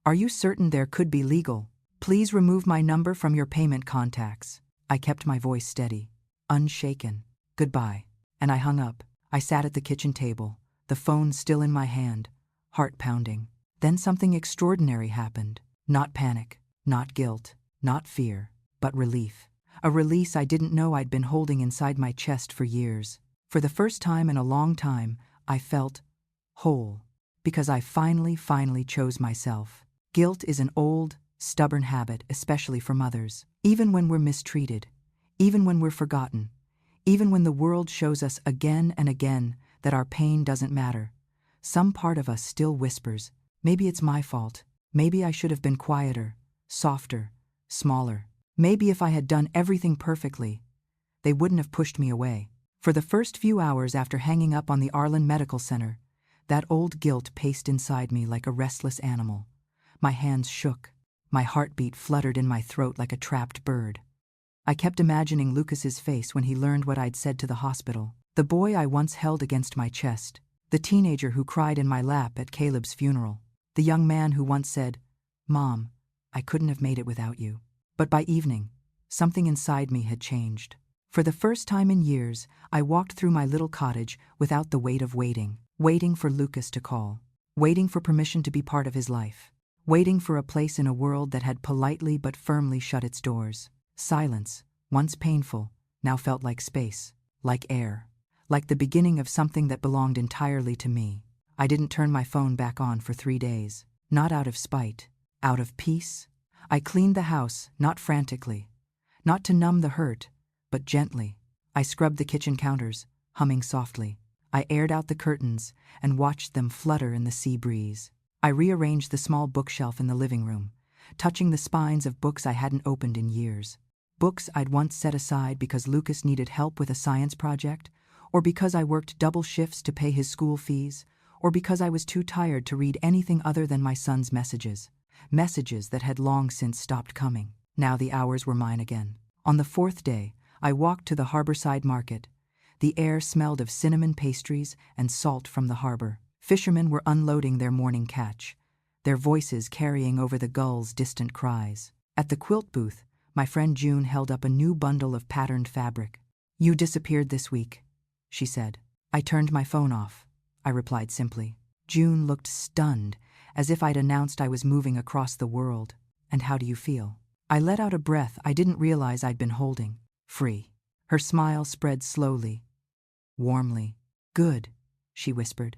are you certain there could be legal? Please remove my number from your payment contacts." I kept my voice steady, unshaken. "Goodbye." And I hung up. I sat at the kitchen table, the phone still in my hand, heart pounding. Then something extraordinary happened. Not panic, not guilt, not fear, but relief. A release I didn't know I'd been holding inside my chest for years. For the first time in a long time, I felt whole, because I finally chose myself. Guilt is an old, stubborn habit, especially for mothers. Even when we're mistreated, even when we're forgotten, even when the world shows us again and again that our pain doesn't matter, some part of us still whispers, maybe it's my fault, maybe I should have been quieter, softer, smaller. Maybe if I had done everything perfectly, they wouldn't have pushed me away. For the first few hours after hanging up on the Arlen Medical Center, that old guilt paced inside me like a restless animal. My hands shook. My heartbeat fluttered in my throat like a trapped bird. I kept imagining Lucas's face when he learned what I'd said to the hospital. The boy I once held against my chest. The teenager who cried in my lap at Caleb's funeral. The young man who once said, "Mom, I couldn't have made it without you." But by evening, something inside me had changed. For the first time in years, I walked through my little cottage without the weight of waiting for Lucas to call, waiting for permission to be part of his life, waiting for a place in a world that had politely but firmly shut its doors. Silence, once painful, now felt like space, like air, like the beginning of something that belonged entirely to me. I didn't turn my phone back on for 3 days, not out of spite, out of peace. I cleaned the house, not frantically, not to numb the hurt, but gently. I scrubbed the kitchen counters, humming softly. I aired out the curtains and watched them flutter in the sea breeze. I rearranged the small bookshelf in the living room, touching the spines of books I hadn't opened in years. Books I'd once set aside because Lucas needed help with a science project, or because I worked double shifts to pay his school fees, or because I was too tired to read anything other than my son's messages. Messages that had long since stopped coming. Now the hours were mine again. On the 4th day, I walked to the harborside market. The air smelled of cinnamon pastries and salt from the harbor. Fishermen were unloading their morning catch, their voices carrying over the gulls' distant cries. At the quilt booth, my friend June held up a new bundle of patterned fabric. "You disappeared this week," she said. "I turned my phone off," I replied simply. June looked stunned, as if I'd announced I was moving across the world. "And how do you feel?" I let out a breath I didn't realize I'd been holding. Free. Her smile spread slowly, warmly. "Good," she whispered.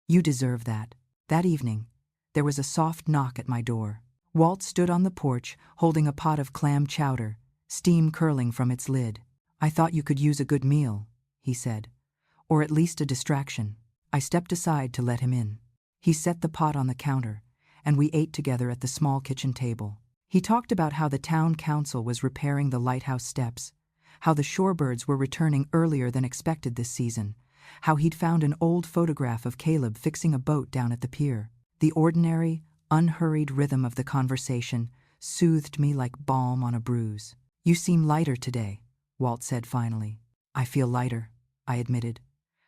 "You deserve that." That evening, there was a soft knock at my door. Walt stood on the porch, holding a pot of clam chowder, steam curling from its lid. "I thought you could use a good meal," he said, "or at least a distraction." I stepped aside to let him in. He set the pot on the counter, and we ate together at the small kitchen table. He talked about how the town council was repairing the lighthouse steps, how the shorebirds were returning earlier than expected this season, how he'd found an old photograph of Caleb fixing a boat down at the pier. The ordinary, unhurried rhythm of the conversation soothed me like balm on a bruise. "You seem lighter today," Walt said finally. "I feel lighter," I admitted.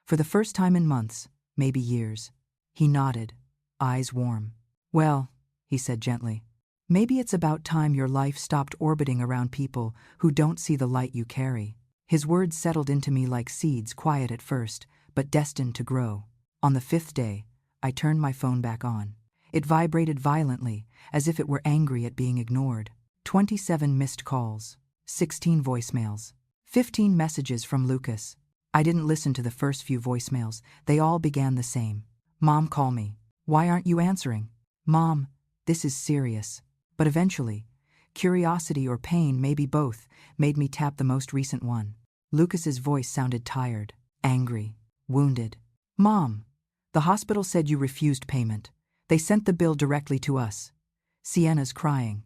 "For the first time in months, maybe years." He nodded, eyes warm. "Well," he said gently, "maybe it's about time your life stopped orbiting around people who don't see the light you carry." His words settled into me like seeds, quiet at first, but destined to grow. On the 5th day, I turned my phone back on. It vibrated violently, as if it were angry at being ignored. 27 missed calls, 16 voicemails, 15 messages from Lucas. I didn't listen to the first few voicemails. They all began the same. "Mom, call me. Why aren't you answering? Mom, this is serious." But eventually, curiosity or pain, maybe both, made me tap the most recent one. Lucas's voice sounded tired, angry, wounded. "Mom, the hospital said you refused payment. They sent the bill directly to us. Sienna's crying.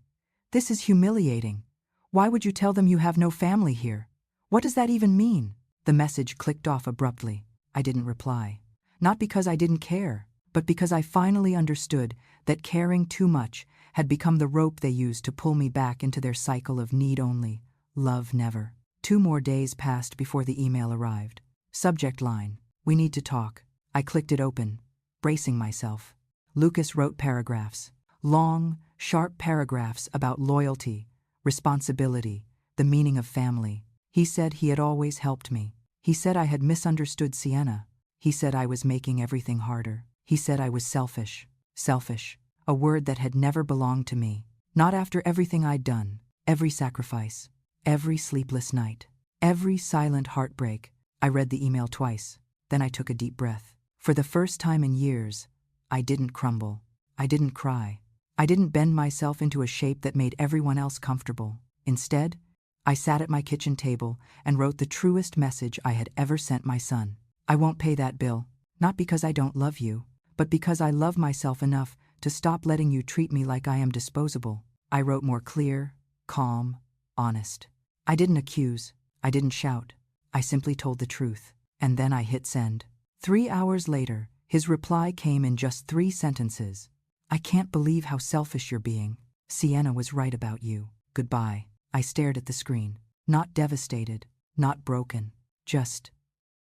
This is humiliating. Why would you tell them you have no family here? What does that even mean?" The message clicked off abruptly. I didn't reply. Not because I didn't care, but because I finally understood that caring too much had become the rope they used to pull me back into their cycle of need only, love never. 2 more days passed before the email arrived. Subject line: "We need to talk." I clicked it open, bracing myself. Lucas wrote paragraphs. Long, sharp paragraphs about loyalty, responsibility, the meaning of family. He said he had always helped me. He said I had misunderstood Sienna. He said I was making everything harder. He said I was selfish. Selfish, a word that had never belonged to me. Not after everything I'd done, every sacrifice, every sleepless night, every silent heartbreak. I read the email twice. Then I took a deep breath. For the first time in years, I didn't crumble. I didn't cry. I didn't bend myself into a shape that made everyone else comfortable. Instead, I sat at my kitchen table and wrote the truest message I had ever sent my son. "I won't pay that bill, not because I don't love you, but because I love myself enough to stop letting you treat me like I am disposable." I wrote more clear, calm, honest. I didn't accuse. I didn't shout. I simply told the truth. And then I hit send. 3 hours later, his reply came in just 3 sentences. "I can't believe how selfish you're being. Sienna was right about you. Goodbye." I stared at the screen, not devastated, not broken, just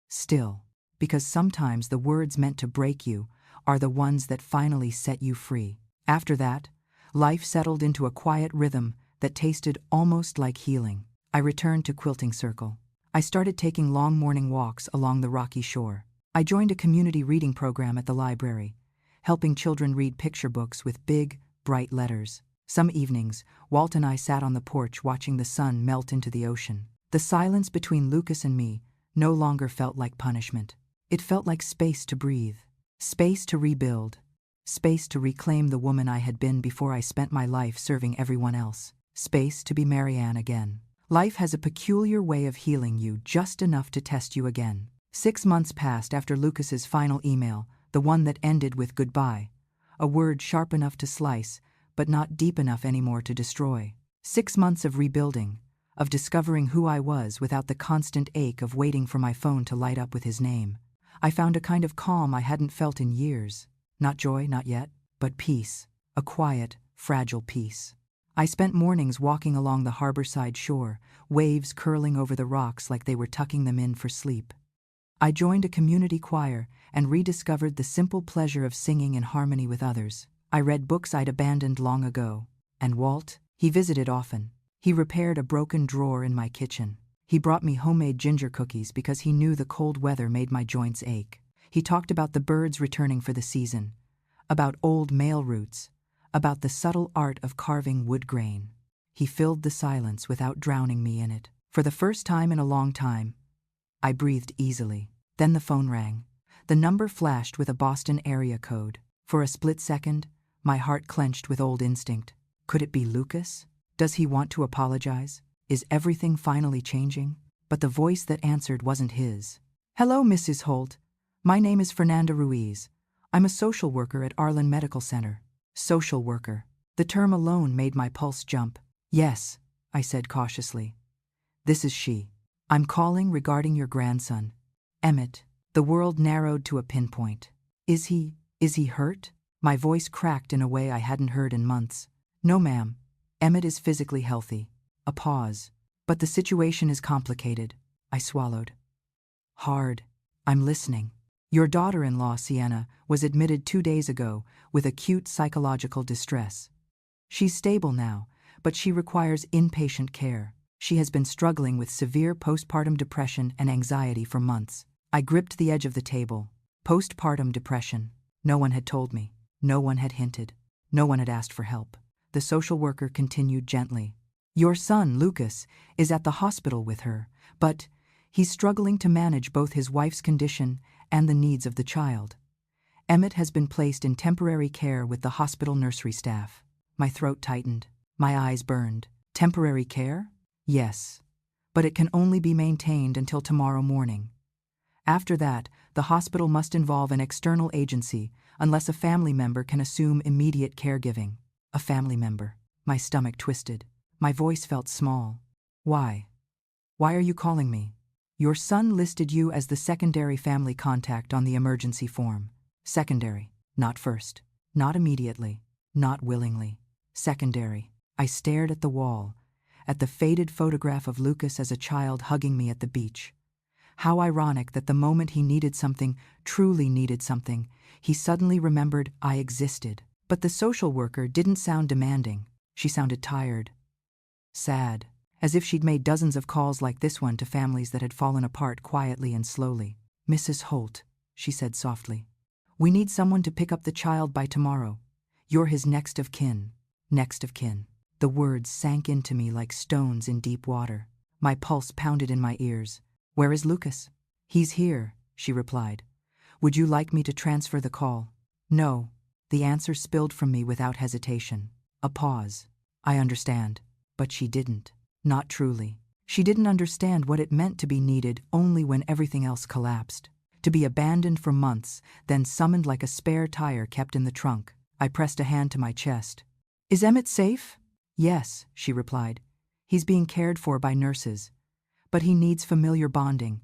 still. Because sometimes the words meant to break you are the ones that finally set you free. After that, life settled into a quiet rhythm that tasted almost like healing. I returned to Quilting Circle. I started taking long morning walks along the rocky shore. I joined a community reading program at the library, helping children read picture books with big, bright letters. Some evenings, Walt and I sat on the porch watching the sun melt into the ocean. The silence between Lucas and me no longer felt like punishment. It felt like space to breathe, space to rebuild, space to reclaim the woman I had been before I spent my life serving everyone else, space to be Marianne again. Life has a peculiar way of healing you just enough to test you again. 6 months passed after Lucas's final email, the one that ended with goodbye, a word sharp enough to slice, but not deep enough anymore to destroy. 6 months of rebuilding, of discovering who I was without the constant ache of waiting for my phone to light up with his name. I found a kind of calm I hadn't felt in years. Not joy, not yet, but peace. A quiet, fragile peace. I spent mornings walking along the harborside shore, waves curling over the rocks like they were tucking them in for sleep. I joined a community choir and rediscovered the simple pleasure of singing in harmony with others. I read books I'd abandoned long ago. And Walt, he visited often. He repaired a broken drawer in my kitchen. He brought me homemade ginger cookies because he knew the cold weather made my joints ache. He talked about the birds returning for the season, about old mail routes, about the subtle art of carving wood grain. He filled the silence without drowning me in it. For the first time in a long time, I breathed easily. Then the phone rang. The number flashed with a Boston area code. For a split second, my heart clenched with old instinct. Could it be Lucas? Does he want to apologize? Is everything finally changing? But the voice that answered wasn't his. "Hello, Mrs. Holt. My name is Fernanda Ruiz. I'm a social worker at Arlen Medical Center." Social worker. The term alone made my pulse jump. "Yes," I said cautiously. "This is she. I'm calling regarding your grandson, Emmett." The world narrowed to a pinpoint. Is he hurt?" My voice cracked in a way I hadn't heard in months. "No, ma'am. Emmett is physically healthy." A pause. "But the situation is complicated." I swallowed. "Hard. I'm listening." "Your daughter-in-law, Sienna, was admitted 2 days ago with acute psychological distress. She's stable now, but she requires inpatient care. She has been struggling with severe postpartum depression and anxiety for months." I gripped the edge of the table. Postpartum depression. No one had told me. No one had hinted. No one had asked for help. The social worker continued gently. "Your son, Lucas, is at the hospital with her, but he's struggling to manage both his wife's condition and the needs of the child. Emmett has been placed in temporary care with the hospital nursery staff." My throat tightened. My eyes burned. "Temporary care?" "Yes. But it can only be maintained until tomorrow morning. After that, the hospital must involve an external agency unless a family member can assume immediate caregiving." A family member. My stomach twisted. My voice felt small. "Why? Why are you calling me?" "Your son listed you as the secondary family contact on the emergency form." Secondary. Not first. Not immediately. Not willingly. Secondary. I stared at the wall, at the faded photograph of Lucas as a child hugging me at the beach. How ironic that the moment he needed something, truly needed something, he suddenly remembered I existed. But the social worker didn't sound demanding. She sounded tired. Sad. As if she'd made dozens of calls like this one to families that had fallen apart quietly and slowly. "Mrs. Holt," she said softly, "we need someone to pick up the child by tomorrow. You're his next of kin." Next of kin. The words sank into me like stones in deep water. My pulse pounded in my ears. "Where is Lucas?" "He's here," she replied. "Would you like me to transfer the call?" "No." The answer spilled from me without hesitation. A pause. "I understand." But she didn't. Not truly. She didn't understand what it meant to be needed only when everything else collapsed. To be abandoned for months, then summoned like a spare tire kept in the trunk. I pressed a hand to my chest. "Is Emmett safe?" "Yes," she replied. "He's being cared for by nurses. But he needs familiar bonding.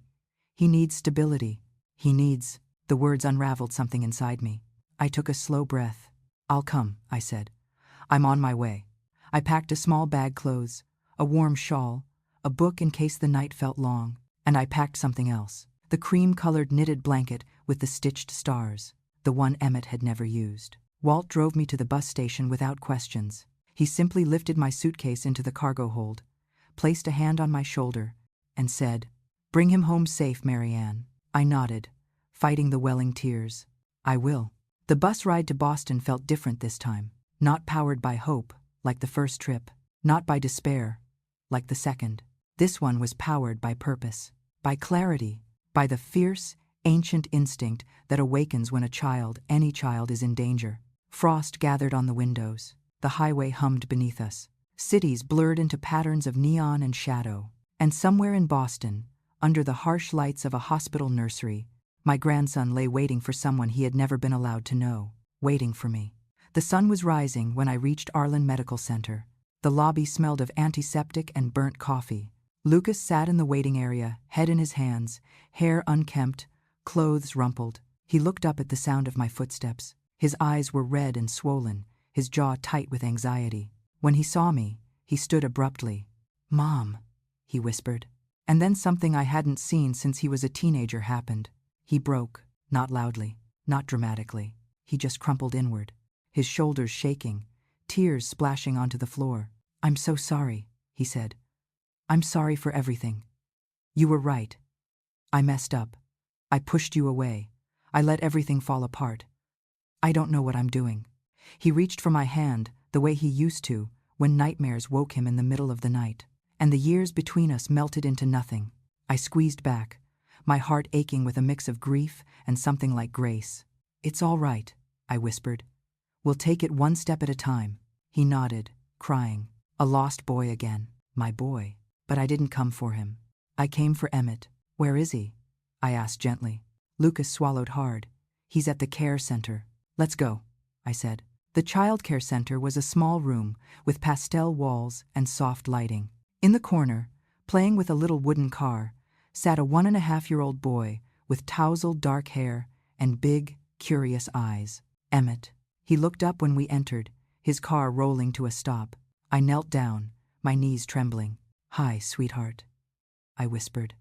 He needs stability. He needs—" The words unraveled something inside me. I took a slow breath. "I'll come," I said. "I'm on my way." I packed a small bag clothes, a warm shawl, a book in case the night felt long, and I packed something else. The cream-colored knitted blanket with the stitched stars, the one Emmett had never used. Walt drove me to the bus station without questions. He simply lifted my suitcase into the cargo hold, placed a hand on my shoulder, and said, "Bring him home safe, Marianne." I nodded, fighting the welling tears. "I will." The bus ride to Boston felt different this time. Not powered by hope, like the first trip. Not by despair, like the second. This one was powered by purpose, by clarity, by the fierce, ancient instinct that awakens when any child, is in danger. Frost gathered on the windows. The highway hummed beneath us. Cities blurred into patterns of neon and shadow. And somewhere in Boston, under the harsh lights of a hospital nursery, my grandson lay waiting for someone he had never been allowed to know. Waiting for me. The sun was rising when I reached Arlen Medical Center. The lobby smelled of antiseptic and burnt coffee. Lucas sat in the waiting area, head in his hands, hair unkempt, clothes rumpled. He looked up at the sound of my footsteps. His eyes were red and swollen, his jaw tight with anxiety. When he saw me, he stood abruptly. "Mom," he whispered. And then something I hadn't seen since he was a teenager happened. He broke, not loudly, not dramatically. He just crumpled inward, his shoulders shaking, tears splashing onto the floor. "I'm so sorry," he said. "I'm sorry for everything. You were right. I messed up. I pushed you away. I let everything fall apart. I don't know what I'm doing." He reached for my hand the way he used to when nightmares woke him in the middle of the night, and the years between us melted into nothing. I squeezed back, my heart aching with a mix of grief and something like grace. "It's all right," I whispered. "We'll take it one step at a time." He nodded, crying. A lost boy again. My boy. But I didn't come for him. I came for Emmett. "Where is he?" I asked gently. Lucas swallowed hard. "He's at the care center." "Let's go," I said. The child care center was a small room with pastel walls and soft lighting. In the corner, playing with a little wooden car, sat a 1.5-year-old boy with tousled dark hair and big, curious eyes. Emmett. He looked up when we entered, his car rolling to a stop. I knelt down, my knees trembling. "Hi, sweetheart," I whispered.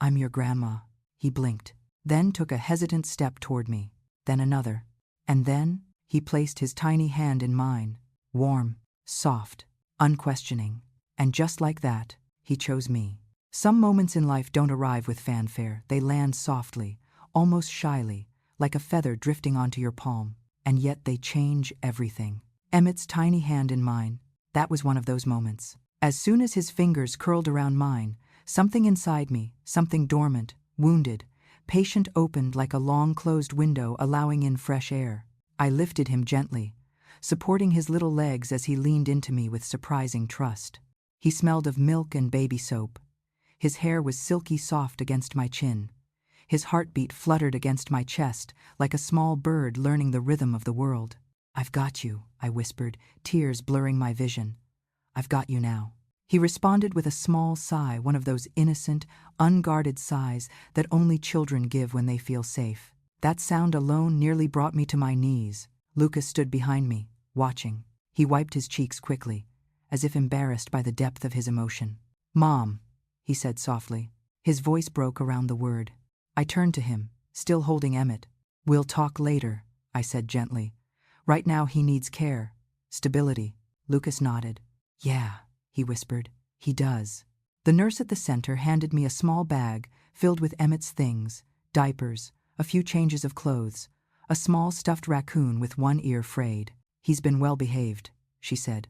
"I'm your grandma." He blinked, then took a hesitant step toward me, then another. And then he placed his tiny hand in mine, warm, soft, unquestioning. And just like that, he chose me. Some moments in life don't arrive with fanfare. They land softly, almost shyly, like a feather drifting onto your palm. And yet they change everything. Emmett's tiny hand in mine, that was one of those moments. As soon as his fingers curled around mine, something inside me, something dormant, wounded, patient, opened like a long-closed window allowing in fresh air. I lifted him gently, supporting his little legs as he leaned into me with surprising trust. He smelled of milk and baby soap. His hair was silky soft against my chin. His heartbeat fluttered against my chest like a small bird learning the rhythm of the world. "I've got you," I whispered, tears blurring my vision. "I've got you now." He responded with a small sigh, one of those innocent, unguarded sighs that only children give when they feel safe. That sound alone nearly brought me to my knees. Lucas stood behind me, watching. He wiped his cheeks quickly, as if embarrassed by the depth of his emotion. "Mom," he said softly. His voice broke around the word. I turned to him, still holding Emmett. "We'll talk later," I said gently. "Right now he needs care, stability." Lucas nodded. "Yeah," he whispered. "He does." The nurse at the center handed me a small bag filled with Emmett's things, diapers, a few changes of clothes, a small stuffed raccoon with one ear frayed. "He's been well behaved," she said.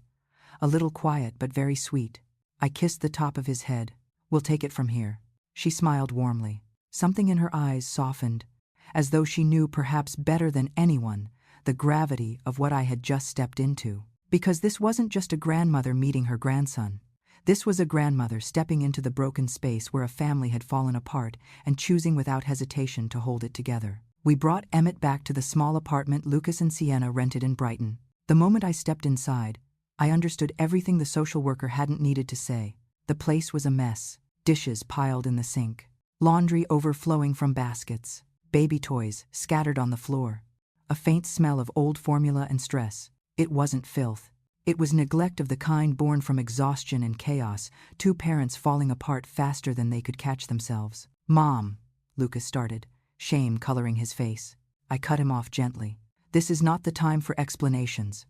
"A little quiet but very sweet." I kissed the top of his head. "We'll take it from here." She smiled warmly. Something in her eyes softened, as though she knew perhaps better than anyone the gravity of what I had just stepped into. Because this wasn't just a grandmother meeting her grandson. This was a grandmother stepping into the broken space where a family had fallen apart and choosing without hesitation to hold it together. We brought Emmett back to the small apartment Lucas and Sienna rented in Brighton. The moment I stepped inside, I understood everything the social worker hadn't needed to say. The place was a mess. Dishes piled in the sink. Laundry overflowing from baskets. Baby toys scattered on the floor. A faint smell of old formula and stress. It wasn't filth. It was neglect of the kind born from exhaustion and chaos, two parents falling apart faster than they could catch themselves. "Mom," Lucas started, shame coloring his face. I cut him off gently. "This is not the time for explanations.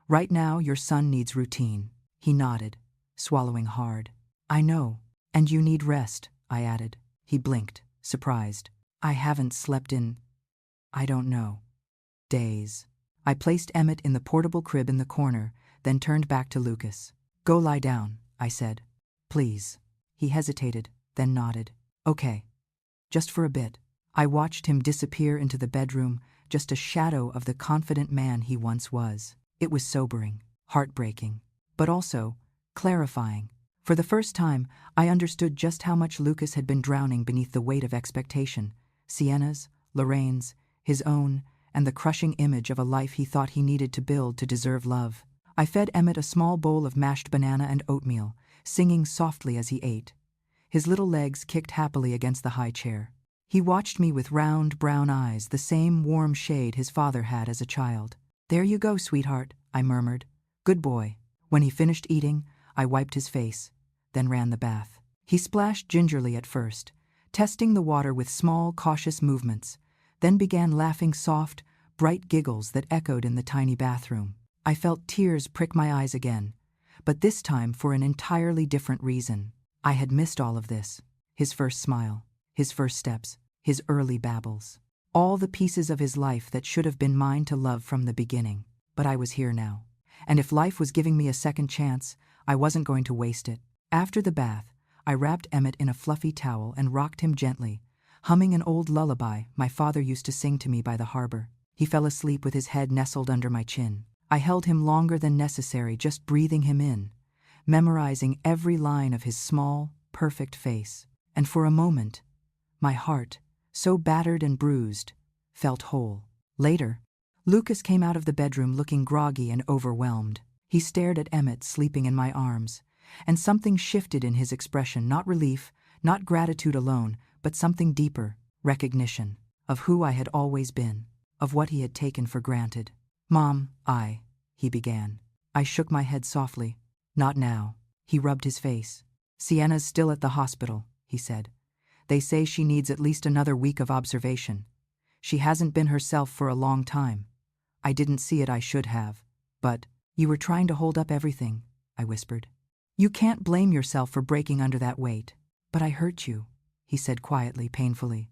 Right now, your son needs routine." He nodded, swallowing hard. "I know. And you need rest," I added. He blinked, surprised. "I haven't slept in, I don't know, days." I placed Emmett in the portable crib in the corner, then turned back to Lucas. "Go lie down," I said. "Please." He hesitated, then nodded. "Okay. Just for a bit." I watched him disappear into the bedroom, just a shadow of the confident man he once was. It was sobering, heartbreaking, but also clarifying. For the first time, I understood just how much Lucas had been drowning beneath the weight of expectation. Sienna's, Lorraine's, his own, and the crushing image of a life he thought he needed to build to deserve love. I fed Emmett a small bowl of mashed banana and oatmeal, singing softly as he ate. His little legs kicked happily against the high chair. He watched me with round brown eyes, the same warm shade his father had as a child. "There you go, sweetheart," I murmured. "Good boy." When he finished eating, I wiped his face, then ran the bath. He splashed gingerly at first, testing the water with small, cautious movements, then began laughing soft, bright giggles that echoed in the tiny bathroom. I felt tears prick my eyes again, but this time for an entirely different reason. I had missed all of this. His first smile, his first steps, his early babbles. All the pieces of his life that should have been mine to love from the beginning. But I was here now. And if life was giving me a second chance, I wasn't going to waste it. After the bath, I wrapped Emmett in a fluffy towel and rocked him gently, humming an old lullaby my father used to sing to me by the harbor. He fell asleep with his head nestled under my chin. I held him longer than necessary, just breathing him in, memorizing every line of his small, perfect face. And for a moment, my heart, so battered and bruised, felt whole. Later, Lucas came out of the bedroom looking groggy and overwhelmed. He stared at Emmett sleeping in my arms, and something shifted in his expression, not relief, not gratitude alone, but something deeper, recognition of who I had always been, of what he had taken for granted. "Mom, he began. I shook my head softly. "Not now." He rubbed his face. "Sienna's still at the hospital," he said. "They say she needs at least another week of observation. She hasn't been herself for a long time. I didn't see it, I should have. But you were trying to hold up everything," I whispered. "You can't blame yourself for breaking under that weight." "But I hurt you," he said quietly, painfully.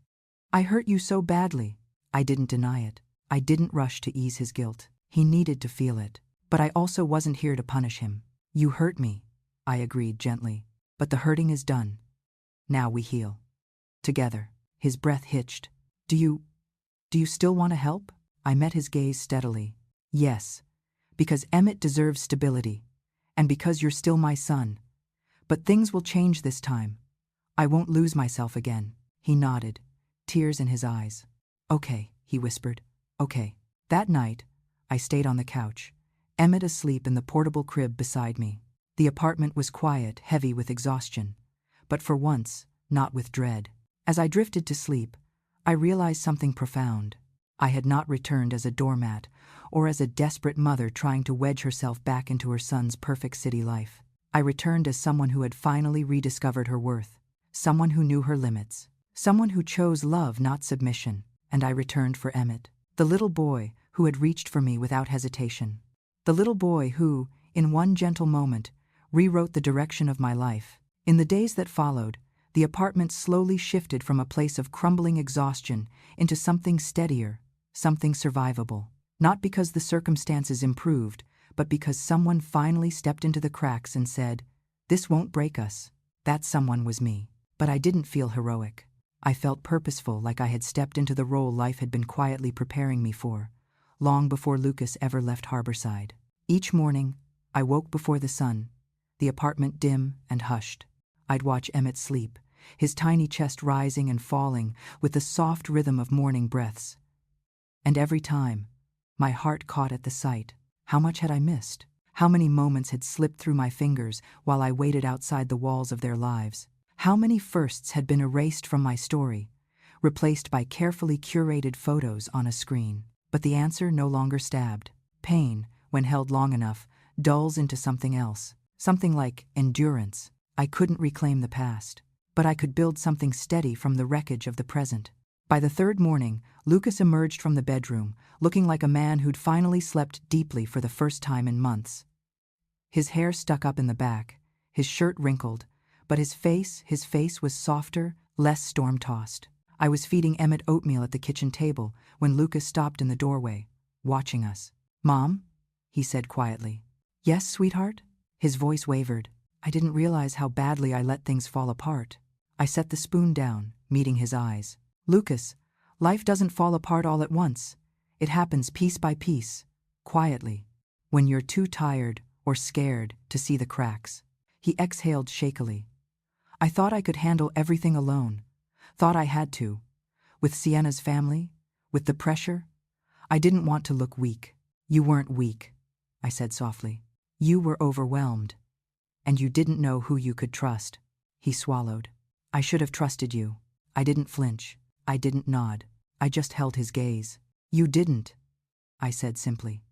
"I hurt you so badly." I didn't deny it. I didn't rush to ease his guilt. He needed to feel it. But I also wasn't here to punish him. "You hurt me," I agreed gently. "But the hurting is done. Now we heal. Together." His breath hitched. Do you still want to help?" I met his gaze steadily. "Yes, because Emmett deserves stability, and because you're still my son. But things will change this time. I won't lose myself again." He nodded, tears in his eyes. "Okay," he whispered. "Okay." That night, I stayed on the couch, Emmett asleep in the portable crib beside me. The apartment was quiet, heavy with exhaustion, but for once, not with dread. As I drifted to sleep, I realized something profound. I had not returned as a doormat or as a desperate mother trying to wedge herself back into her son's perfect city life. I returned as someone who had finally rediscovered her worth, someone who knew her limits, someone who chose love, not submission. And I returned for Emmett, the little boy who had reached for me without hesitation. The little boy who, in one gentle moment, rewrote the direction of my life. In the days that followed, the apartment slowly shifted from a place of crumbling exhaustion into something steadier, something survivable. Not because the circumstances improved, but because someone finally stepped into the cracks and said, "This won't break us." That someone was me. But I didn't feel heroic. I felt purposeful, like I had stepped into the role life had been quietly preparing me for, long before Lucas ever left Harborside. Each morning, I woke before the sun, the apartment dim and hushed. I'd watch Emmett sleep, his tiny chest rising and falling with the soft rhythm of morning breaths. And every time, my heart caught at the sight. How much had I missed? How many moments had slipped through my fingers while I waited outside the walls of their lives? How many firsts had been erased from my story, replaced by carefully curated photos on a screen? But the answer no longer stabbed. Pain, when held long enough, dulls into something else, something like endurance. I couldn't reclaim the past, but I could build something steady from the wreckage of the present. By the third morning, Lucas emerged from the bedroom, looking like a man who'd finally slept deeply for the first time in months. His hair stuck up in the back, his shirt wrinkled, but his face was softer, less storm-tossed. I was feeding Emmett oatmeal at the kitchen table when Lucas stopped in the doorway, watching us. "Mom?" he said quietly. "Yes, sweetheart?" His voice wavered. I didn't realize how badly I let things fall apart. I set the spoon down, meeting his eyes. "Lucas, life doesn't fall apart all at once. It happens piece by piece, quietly, when you're too tired or scared to see the cracks." He exhaled shakily. "I thought I could handle everything alone. Thought I had to. With Sienna's family, with the pressure. I didn't want to look weak." "You weren't weak," I said softly. "You were overwhelmed. And you didn't know who you could trust." He swallowed. "I should have trusted you." I didn't flinch. I didn't nod. I just held his gaze. "You didn't," I said simply.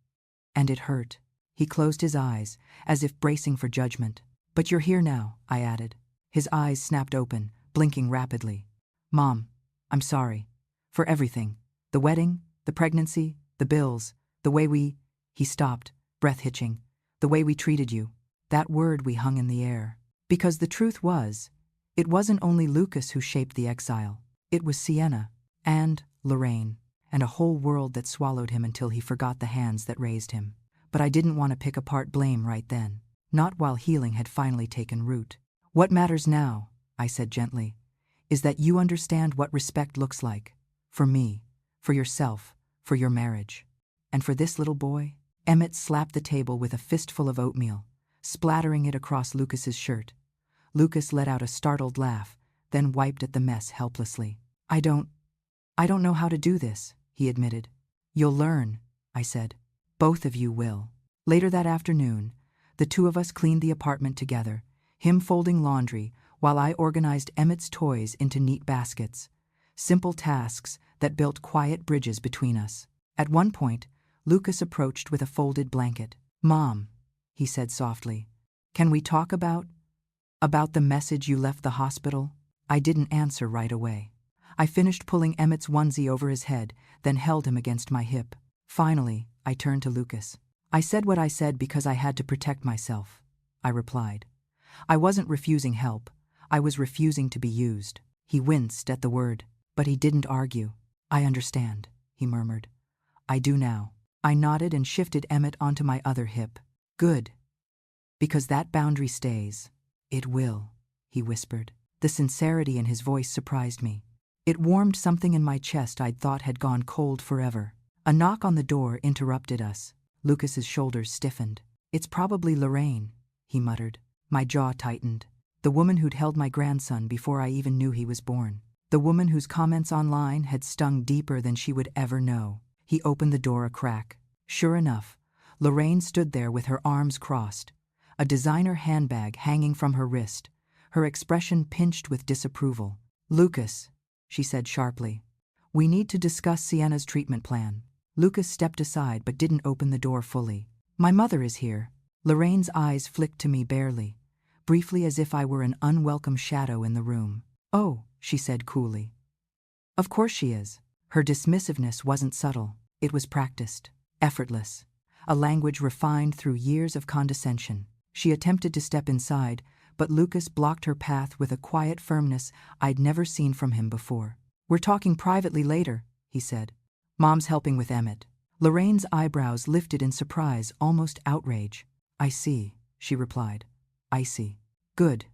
"And it hurt." He closed his eyes, as if bracing for judgment. "But you're here now," I added. His eyes snapped open, blinking rapidly. "Mom, I'm sorry. For everything. The wedding, the pregnancy, the bills, the way we—" He stopped, breath hitching. "The way we treated you." That word we hung in the air. Because the truth was, it wasn't only Lucas who shaped the exile. It was Sienna, and Lorraine, and a whole world that swallowed him until he forgot the hands that raised him. But I didn't want to pick apart blame right then. Not while healing had finally taken root. "What matters now," I said gently, "is that you understand what respect looks like. For me, for yourself, for your marriage. And for this little boy." Emmett slapped the table with a fistful of oatmeal, splattering it across Lucas's shirt. Lucas let out a startled laugh, then wiped at the mess helplessly. I don't know how to do this," he admitted. "You'll learn," I said. "Both of you will." Later that afternoon, the two of us cleaned the apartment together, him folding laundry while I organized Emmett's toys into neat baskets. Simple tasks that built quiet bridges between us. At one point, Lucas approached with a folded blanket. "Mom," he said softly, "can we talk about the message you left the hospital?" I didn't answer right away. I finished pulling Emmett's onesie over his head, then held him against my hip. Finally, I turned to Lucas. "I said what I said because I had to protect myself," I replied. I wasn't refusing help. I was refusing to be used. He winced at the word, but he didn't argue. "I understand," he murmured. "I do now." I nodded and shifted Emmett onto my other hip. "Good. Because that boundary stays." "It will," he whispered. The sincerity in his voice surprised me. It warmed something in my chest I'd thought had gone cold forever. A knock on the door interrupted us. Lucas's shoulders stiffened. "It's probably Lorraine," he muttered. My jaw tightened. The woman who'd held my grandson before I even knew he was born. The woman whose comments online had stung deeper than she would ever know. He opened the door a crack. Sure enough, Lorraine stood there with her arms crossed, a designer handbag hanging from her wrist, her expression pinched with disapproval. "Lucas," she said sharply, "we need to discuss Sienna's treatment plan." Lucas stepped aside but didn't open the door fully. "My mother is here." Lorraine's eyes flicked to me barely, briefly as if I were an unwelcome shadow in the room. "Oh," she said coolly. "Of course she is." Her dismissiveness wasn't subtle. It was practiced, effortless, a language refined through years of condescension. She attempted to step inside, but Lucas blocked her path with a quiet firmness I'd never seen from him before. "We're talking privately later," he said. "Mom's helping with Emmett." Lorraine's eyebrows lifted in surprise, almost outrage. "I see," she replied. "I see." "Good,"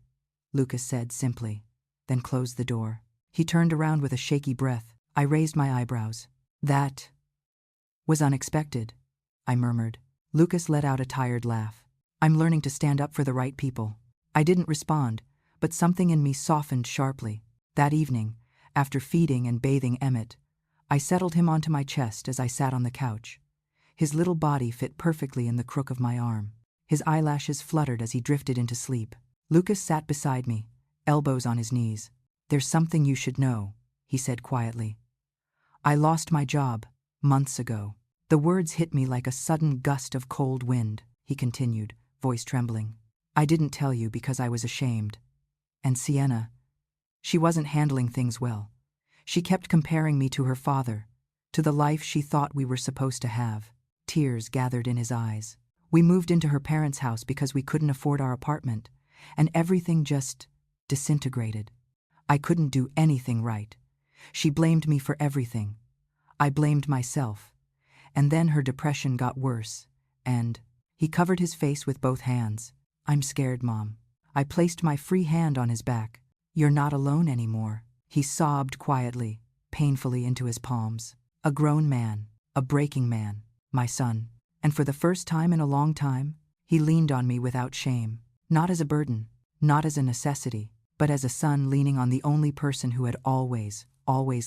Lucas said simply, then closed the door. He turned around with a shaky breath. I raised my eyebrows. "That was unexpected," I murmured. Lucas let out a tired laugh. "I'm learning to stand up for the right people." I didn't respond, but something in me softened sharply. That evening, after feeding and bathing Emmett, I settled him onto my chest as I sat on the couch. His little body fit perfectly in the crook of my arm. His eyelashes fluttered as he drifted into sleep. Lucas sat beside me, elbows on his knees. "There's something you should know," he said quietly. "I lost my job months ago." The words hit me like a sudden gust of cold wind, he continued, voice trembling. "I didn't tell you because I was ashamed. And Sienna, she wasn't handling things well. She kept comparing me to her father, to the life she thought we were supposed to have." Tears gathered in his eyes. "We moved into her parents' house because we couldn't afford our apartment, and everything just disintegrated. I couldn't do anything right. She blamed me for everything. I blamed myself. and then her depression got worse, and he covered his face with both hands. "I'm scared, Mom." I placed my free hand on his back. "You're not alone anymore." He sobbed quietly, painfully into his palms. A grown man, a breaking man, my son. And for the first time in a long time, he leaned on me without shame. Not as a burden, not as a necessity, but as a son leaning on the only person who had always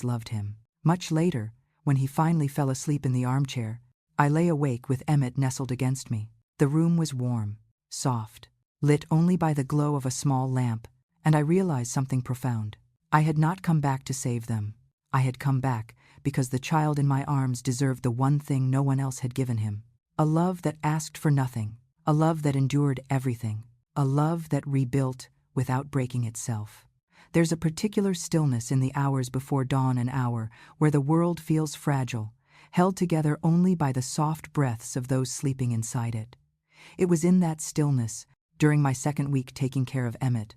loved him. Much later, when he finally fell asleep in the armchair, I lay awake with Emmett nestled against me. The room was warm, soft, lit only by the glow of a small lamp, and I realized something profound. I had not come back to save them. I had come back because the child in my arms deserved the one thing no one else had given him. A love that asked for nothing, a love that endured everything, a love that rebuilt without breaking itself. There's a particular stillness in the hours before dawn, an hour where the world feels fragile, held together only by the soft breaths of those sleeping inside it. It was in that stillness, during my second week taking care of Emmett,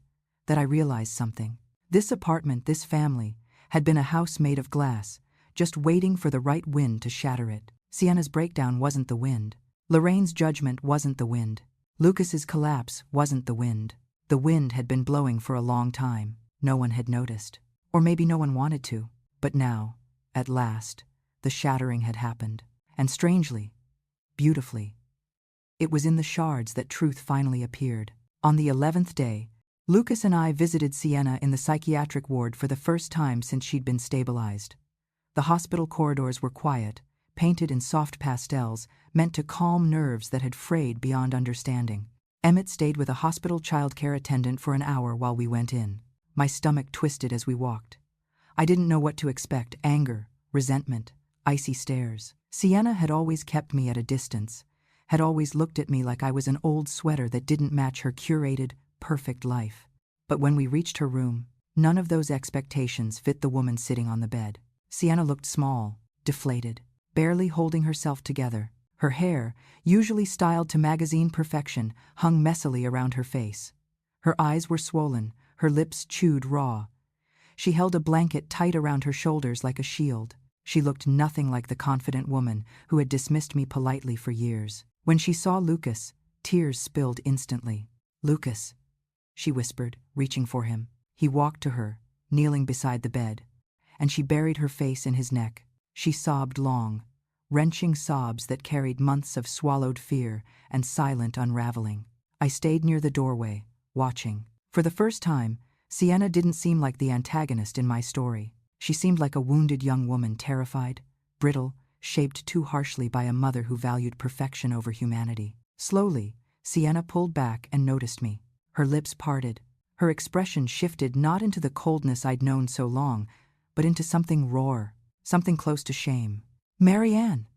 that I realized something. This apartment, this family, had been a house made of glass, just waiting for the right wind to shatter it. Sienna's breakdown wasn't the wind. Lorraine's judgment wasn't the wind. Lucas's collapse wasn't the wind. The wind had been blowing for a long time. No one had noticed. Or maybe no one wanted to. But now, at last, the shattering had happened. And strangely, beautifully, it was in the shards that truth finally appeared. On the 11th day, Lucas and I visited Sienna in the psychiatric ward for the first time since she'd been stabilized. The hospital corridors were quiet, painted in soft pastels, meant to calm nerves that had frayed beyond understanding. Emmett stayed with a hospital childcare attendant for an hour while we went in. My stomach twisted as we walked. I didn't know what to expect: anger, resentment, icy stares. Sienna had always kept me at a distance, had always looked at me like I was an old sweater that didn't match her curated, perfect life. But when we reached her room, none of those expectations fit the woman sitting on the bed. Sienna looked small, deflated, barely holding herself together. Her hair, usually styled to magazine perfection, hung messily around her face. Her eyes were swollen, her lips chewed raw. She held a blanket tight around her shoulders like a shield. She looked nothing like the confident woman who had dismissed me politely for years. When she saw Lucas, tears spilled instantly. "Lucas," she whispered, reaching for him. He walked to her, kneeling beside the bed, and she buried her face in his neck. She sobbed long, wrenching sobs that carried months of swallowed fear and silent unraveling. I stayed near the doorway, watching. For the first time, Sienna didn't seem like the antagonist in my story. She seemed like a wounded young woman, terrified, brittle, shaped too harshly by a mother who valued perfection over humanity. Slowly, Sienna pulled back and noticed me. Her lips parted. Her expression shifted not into the coldness I'd known so long, but into something raw, something close to shame. "Marianne,"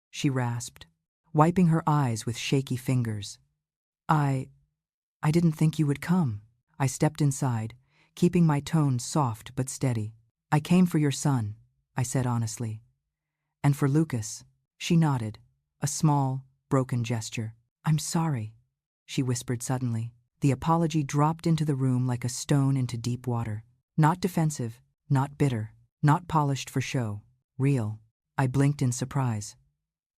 she rasped, wiping her eyes with shaky fingers. I didn't think you would come." I stepped inside, keeping my tone soft but steady. "I came for your son," I said honestly. "And for Lucas." She nodded, a small, broken gesture. "I'm sorry," she whispered suddenly. The apology dropped into the room like a stone into deep water. Not defensive, not bitter, not polished for show. Real. I blinked in surprise.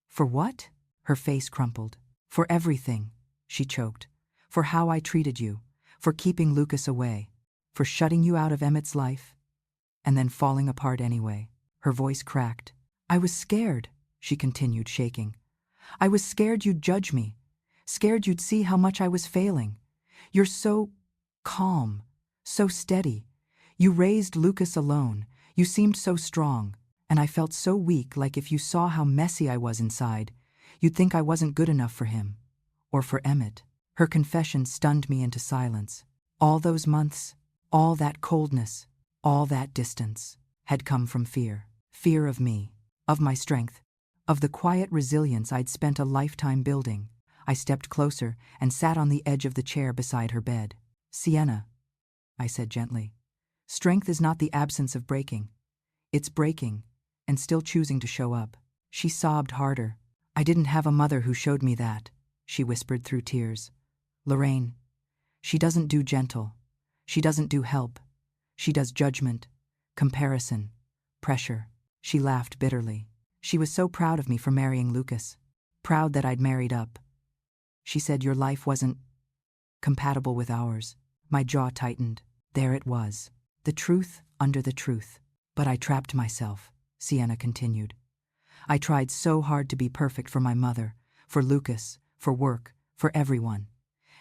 "For what?" Her face crumpled. "For everything," she choked. "For how I treated you, for keeping Lucas away, for shutting you out of Emmett's life, and then falling apart anyway." Her voice cracked. "I was scared," she continued, shaking. "I was scared you'd judge me, scared you'd see how much I was failing. You're so calm, so steady. You raised Lucas alone. You seemed so strong, and I felt so weak, like if you saw how messy I was inside, you'd think I wasn't good enough for him, or for Emmett." Her confession stunned me into silence. All those months, all that coldness, all that distance, had come from fear. Fear of me, of my strength, of the quiet resilience I'd spent a lifetime building. I stepped closer and sat on the edge of the chair beside her bed. "Sienna," I said gently, "strength is not the absence of breaking. It's breaking and still choosing to show up." She sobbed harder. "I didn't have a mother who showed me that," she whispered through tears. "Lorraine, she doesn't do gentle. She doesn't do help. She does judgment, comparison, pressure." She laughed bitterly. She was so proud of me for marrying Lucas. Proud that I'd married up. She said your life wasn't compatible with ours. My jaw tightened. There it was. The truth under the truth. But I trapped myself, Sienna continued. I tried so hard to be perfect for my mother, for Lucas, for work, for everyone.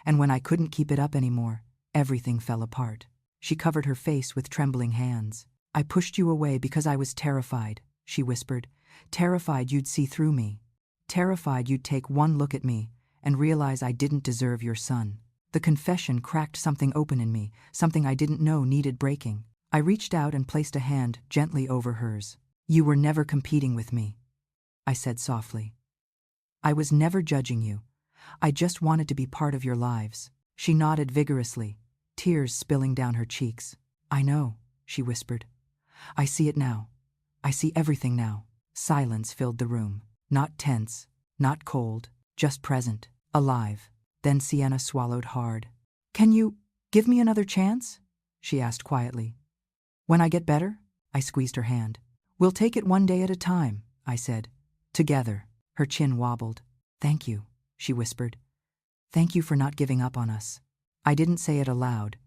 And when I couldn't keep it up anymore, everything fell apart. She covered her face with trembling hands. I pushed you away because I was terrified, she whispered. Terrified you'd see through me. Terrified you'd take one look at me and realize I didn't deserve your son. The confession cracked something open in me, something I didn't know needed breaking. I reached out and placed a hand gently over hers. You were never competing with me, I said softly. I was never judging you. I just wanted to be part of your lives. She nodded vigorously, tears spilling down her cheeks. I know, she whispered. I see it now. I see everything now. Silence filled the room. Not tense, not cold, just present, alive. Then Sienna swallowed hard. Can you give me another chance? She asked quietly. When I get better? I squeezed her hand. We'll take it one day at a time, I said. Together. Her chin wobbled. Thank you, she whispered. Thank you for not giving up on us. I didn't say it aloud,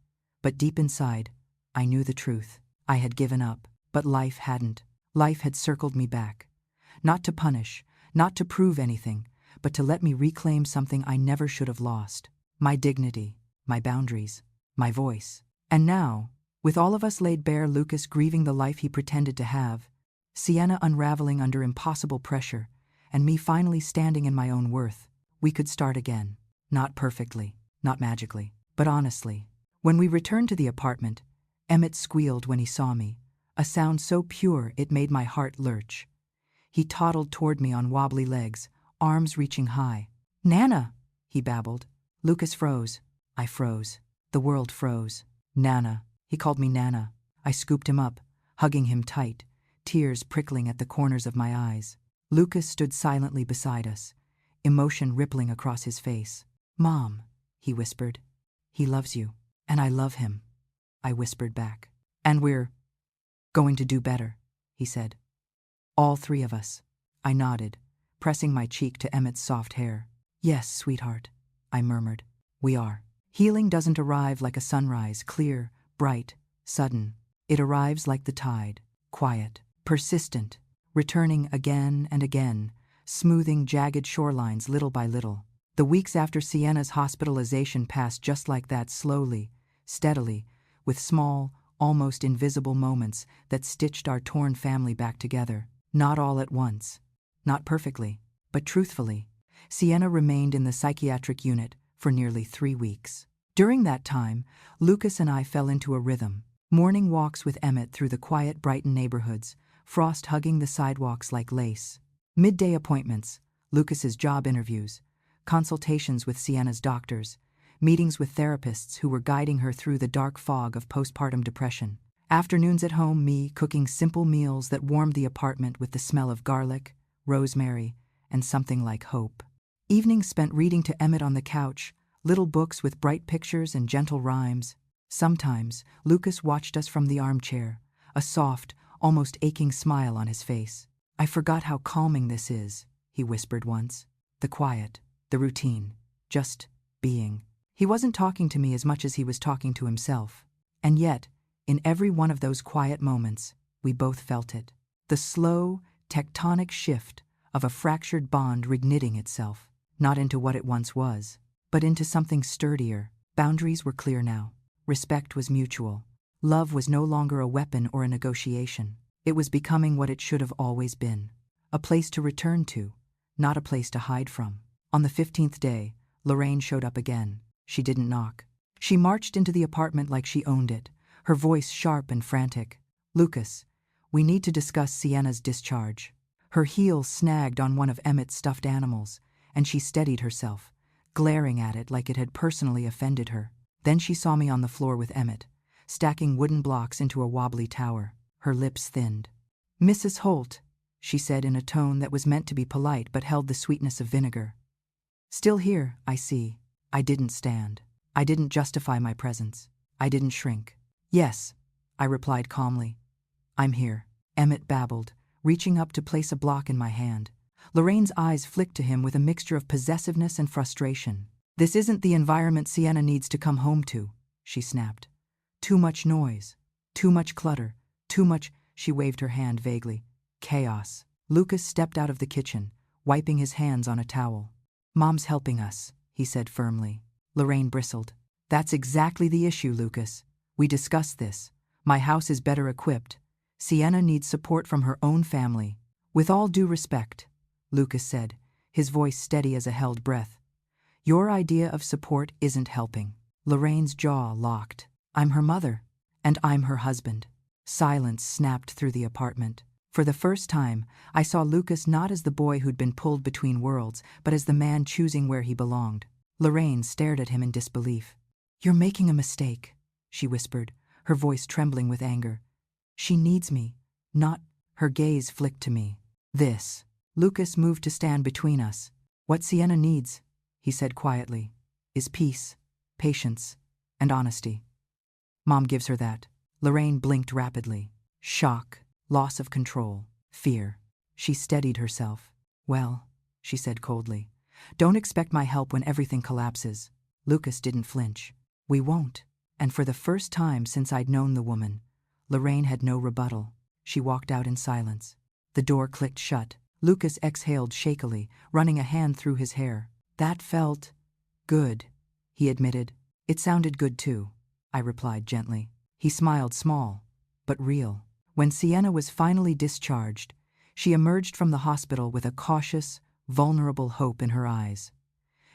but deep inside, I knew the truth. I had given up, but life hadn't. Life had circled me back. Not to punish, not to prove anything, but to let me reclaim something I never should have lost. My dignity, my boundaries, my voice. And now, with all of us laid bare, Lucas grieving the life he pretended to have, Sienna unraveling under impossible pressure, and me finally standing in my own worth, we could start again. Not perfectly, not magically, but honestly. When we returned to the apartment, Emmett squealed when he saw me, a sound so pure it made my heart lurch. He toddled toward me on wobbly legs, arms reaching high. Nana, he babbled. Lucas froze. I froze. The world froze. Nana. He called me Nana. I scooped him up, hugging him tight, tears prickling at the corners of my eyes. Lucas stood silently beside us, emotion rippling across his face. Mom, he whispered. He loves you. And I love him, I whispered back. And we're going to do better, he said. All three of us. I nodded, pressing my cheek to Emmett's soft hair. Yes, sweetheart, I murmured. We are. Healing doesn't arrive like a sunrise, clear, bright, sudden. It arrives like the tide, quiet, persistent, returning again and again, smoothing jagged shorelines little by little. The weeks after Sienna's hospitalization passed just like that, slowly, steadily, with small, almost invisible moments that stitched our torn family back together. Not all at once, not perfectly, but truthfully. Sienna remained in the psychiatric unit for nearly 3 weeks. During that time, Lucas and I fell into a rhythm. Morning walks with Emmett through the quiet Brighton neighborhoods, frost hugging the sidewalks like lace. Midday appointments, Lucas's job interviews, consultations with Sienna's doctors, meetings with therapists who were guiding her through the dark fog of postpartum depression. Afternoons at home, me cooking simple meals that warmed the apartment with the smell of garlic, rosemary, and something like hope. Evenings spent reading to Emmett on the couch, little books with bright pictures and gentle rhymes. Sometimes, Lucas watched us from the armchair, a soft, almost aching smile on his face. I forgot how calming this is, he whispered once. The quiet, the routine, just being. He wasn't talking to me as much as he was talking to himself. And yet, in every one of those quiet moments, we both felt it. The slow, tectonic shift of a fractured bond reknitting itself, not into what it once was, but into something sturdier. Boundaries were clear now. Respect was mutual. Love was no longer a weapon or a negotiation. It was becoming what it should have always been. A place to return to, not a place to hide from. On the 15th day, Lorraine showed up again. She didn't knock. She marched into the apartment like she owned it, her voice sharp and frantic. Lucas, we need to discuss Sienna's discharge. Her heel snagged on one of Emmett's stuffed animals, and she steadied herself, glaring at it like it had personally offended her. Then she saw me on the floor with Emmett, stacking wooden blocks into a wobbly tower. Her lips thinned. Mrs. Holt, she said in a tone that was meant to be polite but held the sweetness of vinegar. Still here, I see. I didn't stand. I didn't justify my presence. I didn't shrink. Yes, I replied calmly. I'm here. Emmett babbled, reaching up to place a block in my hand. Lorraine's eyes flicked to him with a mixture of possessiveness and frustration. "This isn't the environment Sienna needs to come home to," she snapped. "Too much noise. Too much clutter. Too much—" she waved her hand vaguely. "Chaos." Lucas stepped out of the kitchen, wiping his hands on a towel. "Mom's helping us," he said firmly. Lorraine bristled. "That's exactly the issue, Lucas. We discussed this. My house is better equipped. Sienna needs support from her own family." "With all due respect," Lucas said, his voice steady as a held breath, "your idea of support isn't helping." Lorraine's jaw locked. "I'm her mother, and I'm her husband." Silence snapped through the apartment. For the first time, I saw Lucas not as the boy who'd been pulled between worlds, but as the man choosing where he belonged. Lorraine stared at him in disbelief. "You're making a mistake," she whispered, her voice trembling with anger. "She needs me, not—" Her gaze flicked to me. "This." Lucas moved to stand between us. "What Sienna needs," he said quietly, "is peace, patience, and honesty. Mom gives her that." Lorraine blinked rapidly. Shock, loss of control, fear. She steadied herself. "Well," she said coldly, "don't expect my help when everything collapses." Lucas didn't flinch. "We won't." And for the first time since I'd known the woman, Lorraine had no rebuttal. She walked out in silence. The door clicked shut. Lucas exhaled shakily, running a hand through his hair. "That felt good," he admitted. "It sounded good too," I replied gently. He smiled, small, but real. When Sienna was finally discharged, she emerged from the hospital with a cautious, vulnerable hope in her eyes.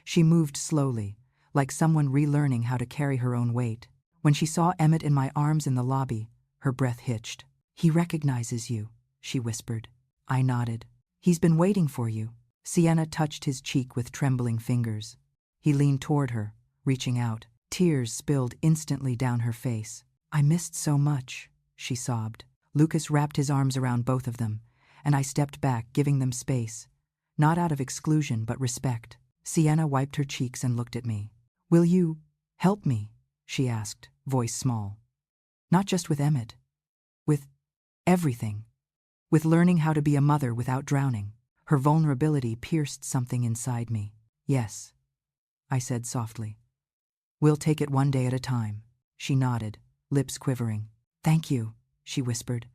She moved slowly, like someone relearning how to carry her own weight. When she saw Emmett in my arms in the lobby, her breath hitched. "He recognizes you," she whispered. I nodded. "He's been waiting for you." Sienna touched his cheek with trembling fingers. He leaned toward her, reaching out. Tears spilled instantly down her face. "I missed so much," she sobbed. Lucas wrapped his arms around both of them, and I stepped back, giving them space, not out of exclusion but respect. Sienna wiped her cheeks and looked at me. "Will you help me?" she asked, voice small. "Not just with Emmett. With everything. With learning how to be a mother without drowning." Her vulnerability pierced something inside me. "Yes," I said softly. "We'll take it one day at a time." She nodded, lips quivering. "Thank you," she whispered,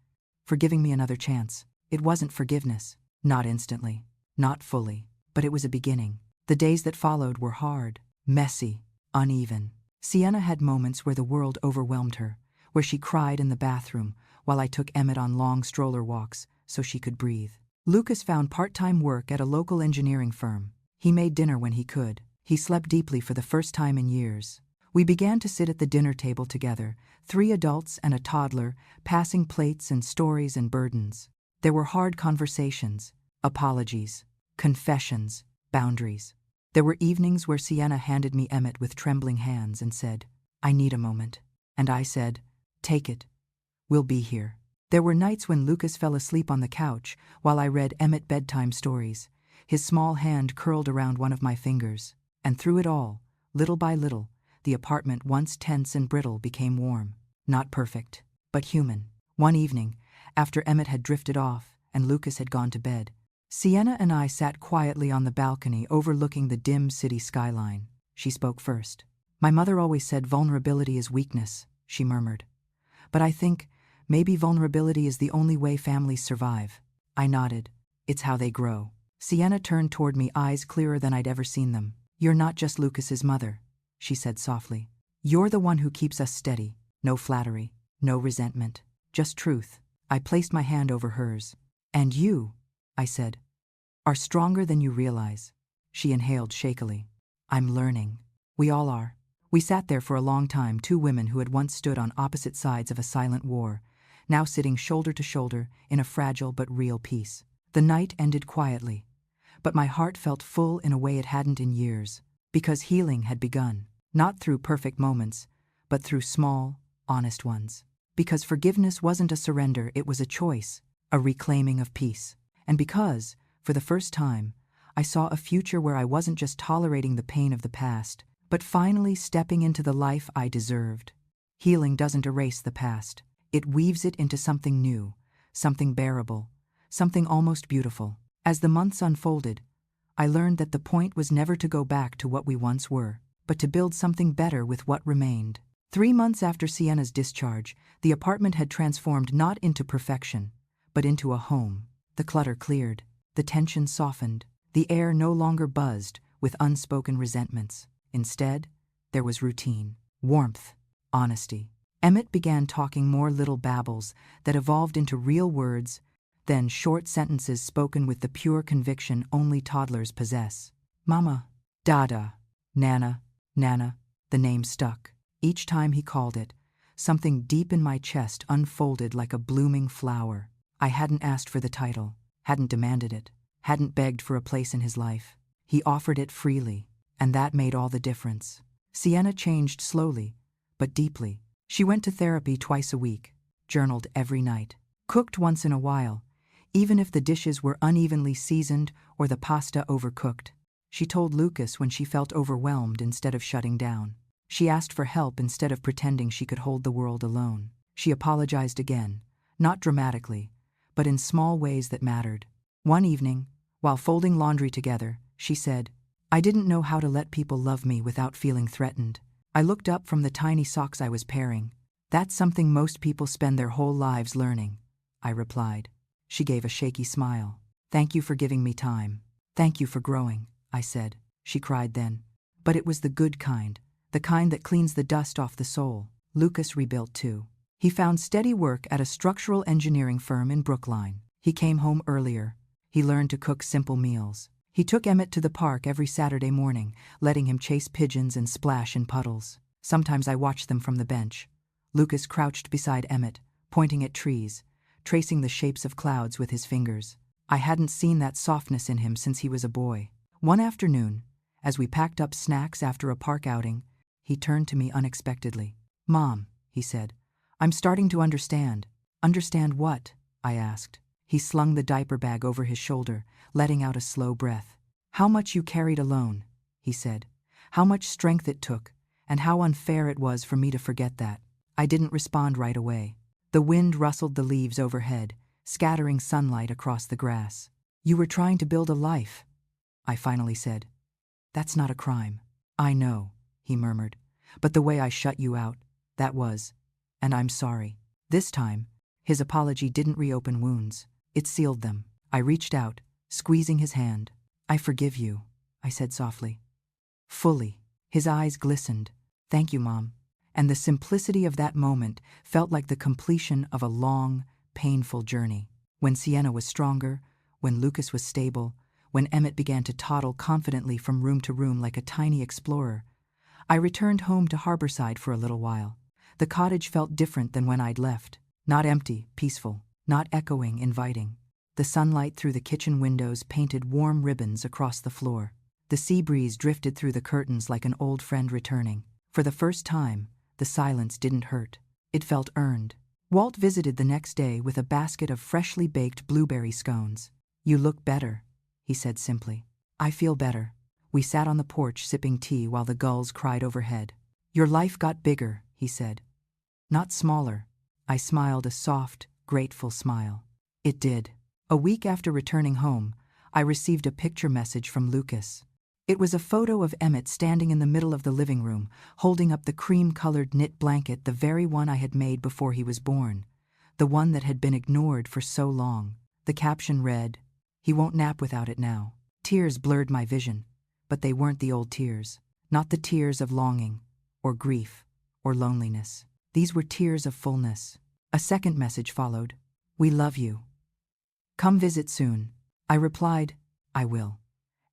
"for giving me another chance." It wasn't forgiveness. Not instantly. Not fully. But it was a beginning. The days that followed were hard, messy, uneven. Sienna had moments where the world overwhelmed her, where she cried in the bathroom while I took Emmett on long stroller walks so she could breathe. Lucas found part-time work at a local engineering firm. He made dinner when he could. He slept deeply for the first time in years. We began to sit at the dinner table together, 3 adults and a toddler, passing plates and stories and burdens. There were hard conversations, apologies, confessions, boundaries. There were evenings where Sienna handed me Emmett with trembling hands and said, "I need a moment." And I said, "Take it. We'll be here." There were nights when Lucas fell asleep on the couch while I read Emmett bedtime stories, his small hand curled around one of my fingers. And through it all, little by little, the apartment once tense and brittle became warm. Not perfect, but human. One evening, after Emmett had drifted off and Lucas had gone to bed, Sienna and I sat quietly on the balcony overlooking the dim city skyline. She spoke first. "My mother always said vulnerability is weakness," she murmured. "But I think maybe vulnerability is the only way families survive." I nodded. "It's how they grow." Sienna turned toward me, eyes clearer than I'd ever seen them. "You're not just Lucas's mother," she said softly. "You're the one who keeps us steady. No flattery, no resentment, just truth." I placed my hand over hers. "And you," I said, "are stronger than you realize." She inhaled shakily. "I'm learning." "We all are." We sat there for a long time, 2 women who had once stood on opposite sides of a silent war, now sitting shoulder to shoulder in a fragile but real peace. The night ended quietly, but my heart felt full in a way it hadn't in years, because healing had begun, not through perfect moments, but through small, honest ones. Because forgiveness wasn't a surrender, it was a choice, a reclaiming of peace. And because, for the first time, I saw a future where I wasn't just tolerating the pain of the past, but finally stepping into the life I deserved. Healing doesn't erase the past. It weaves it into something new, something bearable, something almost beautiful. As the months unfolded, I learned that the point was never to go back to what we once were, but to build something better with what remained. 3 months after Sienna's discharge, the apartment had transformed not into perfection, but into a home. The clutter cleared, the tension softened, the air no longer buzzed with unspoken resentments. Instead, there was routine, warmth, honesty. Emmett began talking more little babbles that evolved into real words, then short sentences spoken with the pure conviction only toddlers possess. Mama, Dada, Nana, Nana, the name stuck. Each time he called it, something deep in my chest unfolded like a blooming flower. I hadn't asked for the title, hadn't demanded it, hadn't begged for a place in his life. He offered it freely, and that made all the difference. Sienna changed slowly, but deeply. She went to therapy twice a week, journaled every night, cooked once in a while, even if the dishes were unevenly seasoned or the pasta overcooked. She told Lucas when she felt overwhelmed instead of shutting down. She asked for help instead of pretending she could hold the world alone. She apologized again, not dramatically, but in small ways that mattered. One evening, while folding laundry together, she said, "I didn't know how to let people love me without feeling threatened. I looked up from the tiny socks I was pairing. That's something most people spend their whole lives learning," I replied. She gave a shaky smile. "Thank you for giving me time. Thank you for growing," I said. She cried then. But it was the good kind, the kind that cleans the dust off the soul. Lucas rebuilt too. He found steady work at a structural engineering firm in Brookline. He came home earlier. He learned to cook simple meals. He took Emmett to the park every Saturday morning, letting him chase pigeons and splash in puddles. Sometimes I watched them from the bench. Lucas crouched beside Emmett, pointing at trees, tracing the shapes of clouds with his fingers. I hadn't seen that softness in him since he was a boy. One afternoon, as we packed up snacks after a park outing, he turned to me unexpectedly. "Mom," he said, "I'm starting to understand." "Understand what?" I asked. He slung the diaper bag over his shoulder, letting out a slow breath. "How much you carried alone," he said. "How much strength it took, and how unfair it was for me to forget that." I didn't respond right away. The wind rustled the leaves overhead, scattering sunlight across the grass. "You were trying to build a life," I finally said. "That's not a crime." "I know," he murmured. "But the way I shut you out, that was. And I'm sorry." This time, his apology didn't reopen wounds. It sealed them. I reached out, squeezing his hand. "I forgive you," I said softly. "Fully." His eyes glistened. "Thank you, Mom." And the simplicity of that moment felt like the completion of a long, painful journey. When Sienna was stronger, when Lucas was stable, when Emmett began to toddle confidently from room to room like a tiny explorer, I returned home to Harborside for a little while. The cottage felt different than when I'd left. Not empty, peaceful, not echoing, inviting. The sunlight through the kitchen windows painted warm ribbons across the floor. The sea breeze drifted through the curtains like an old friend returning. For the first time, the silence didn't hurt. It felt earned. Walt visited the next day with a basket of freshly baked blueberry scones. "You look better," he said simply. "I feel better." We sat on the porch sipping tea while the gulls cried overhead. "Your life got bigger," he said. "Not smaller." I smiled a soft, grateful smile. It did. A week after returning home, I received a picture message from Lucas. It was a photo of Emmett standing in the middle of the living room, holding up the cream-colored knit blanket, the very one I had made before he was born, the one that had been ignored for so long. The caption read, "He won't nap without it now." Tears blurred my vision, but they weren't the old tears. Not the tears of longing, or grief, or loneliness. These were tears of fullness. A second message followed. "We love you. Come visit soon." I replied, "I will.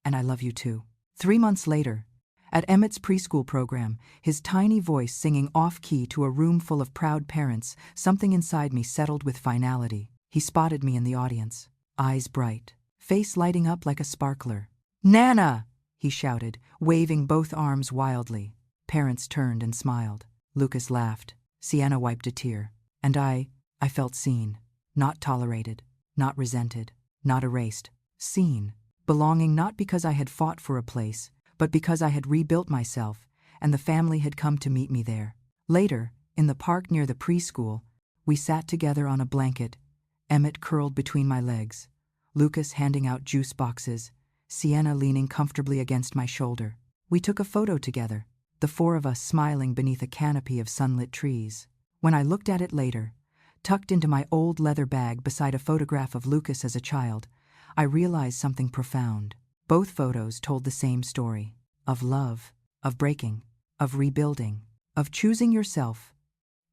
And I love you too." 3 months later, at Emmett's preschool program, his tiny voice singing off-key to a room full of proud parents, something inside me settled with finality. He spotted me in the audience, eyes bright, face lighting up like a sparkler. "Nana!" he shouted, waving both arms wildly. Parents turned and smiled. Lucas laughed. Sienna wiped a tear. And I felt seen, not tolerated, not resented, not erased. Seen. Belonging not because I had fought for a place, but because I had rebuilt myself, and the family had come to meet me there. Later, in the park near the preschool, we sat together on a blanket, Emmett curled between my legs, Lucas handing out juice boxes, Sienna leaning comfortably against my shoulder. We took a photo together, the four of us smiling beneath a canopy of sunlit trees. When I looked at it later, tucked into my old leather bag beside a photograph of Lucas as a child, I realized something profound. Both photos told the same story, of love, of breaking, of rebuilding, of choosing yourself,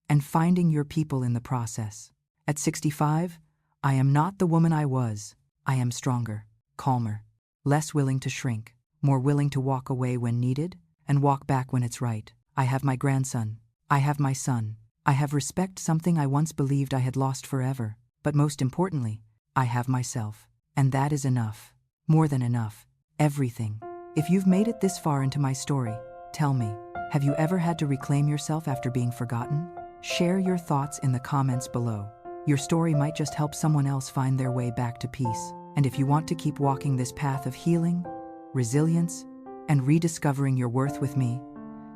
and finding your people in the process. At 65, I am not the woman I was. I am stronger, calmer, less willing to shrink, more willing to walk away when needed and walk back when it's right. I have my grandson. I have my son. I have respect, something I once believed I had lost forever. But most importantly, I have myself. And that is enough. More than enough. Everything. If you've made it this far into my story, tell me, have you ever had to reclaim yourself after being forgotten? Share your thoughts in the comments below. Your story might just help someone else find their way back to peace. And if you want to keep walking this path of healing, resilience, and rediscovering your worth with me,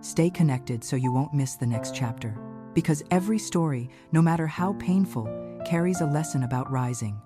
stay connected so you won't miss the next chapter. Because every story, no matter how painful, carries a lesson about rising,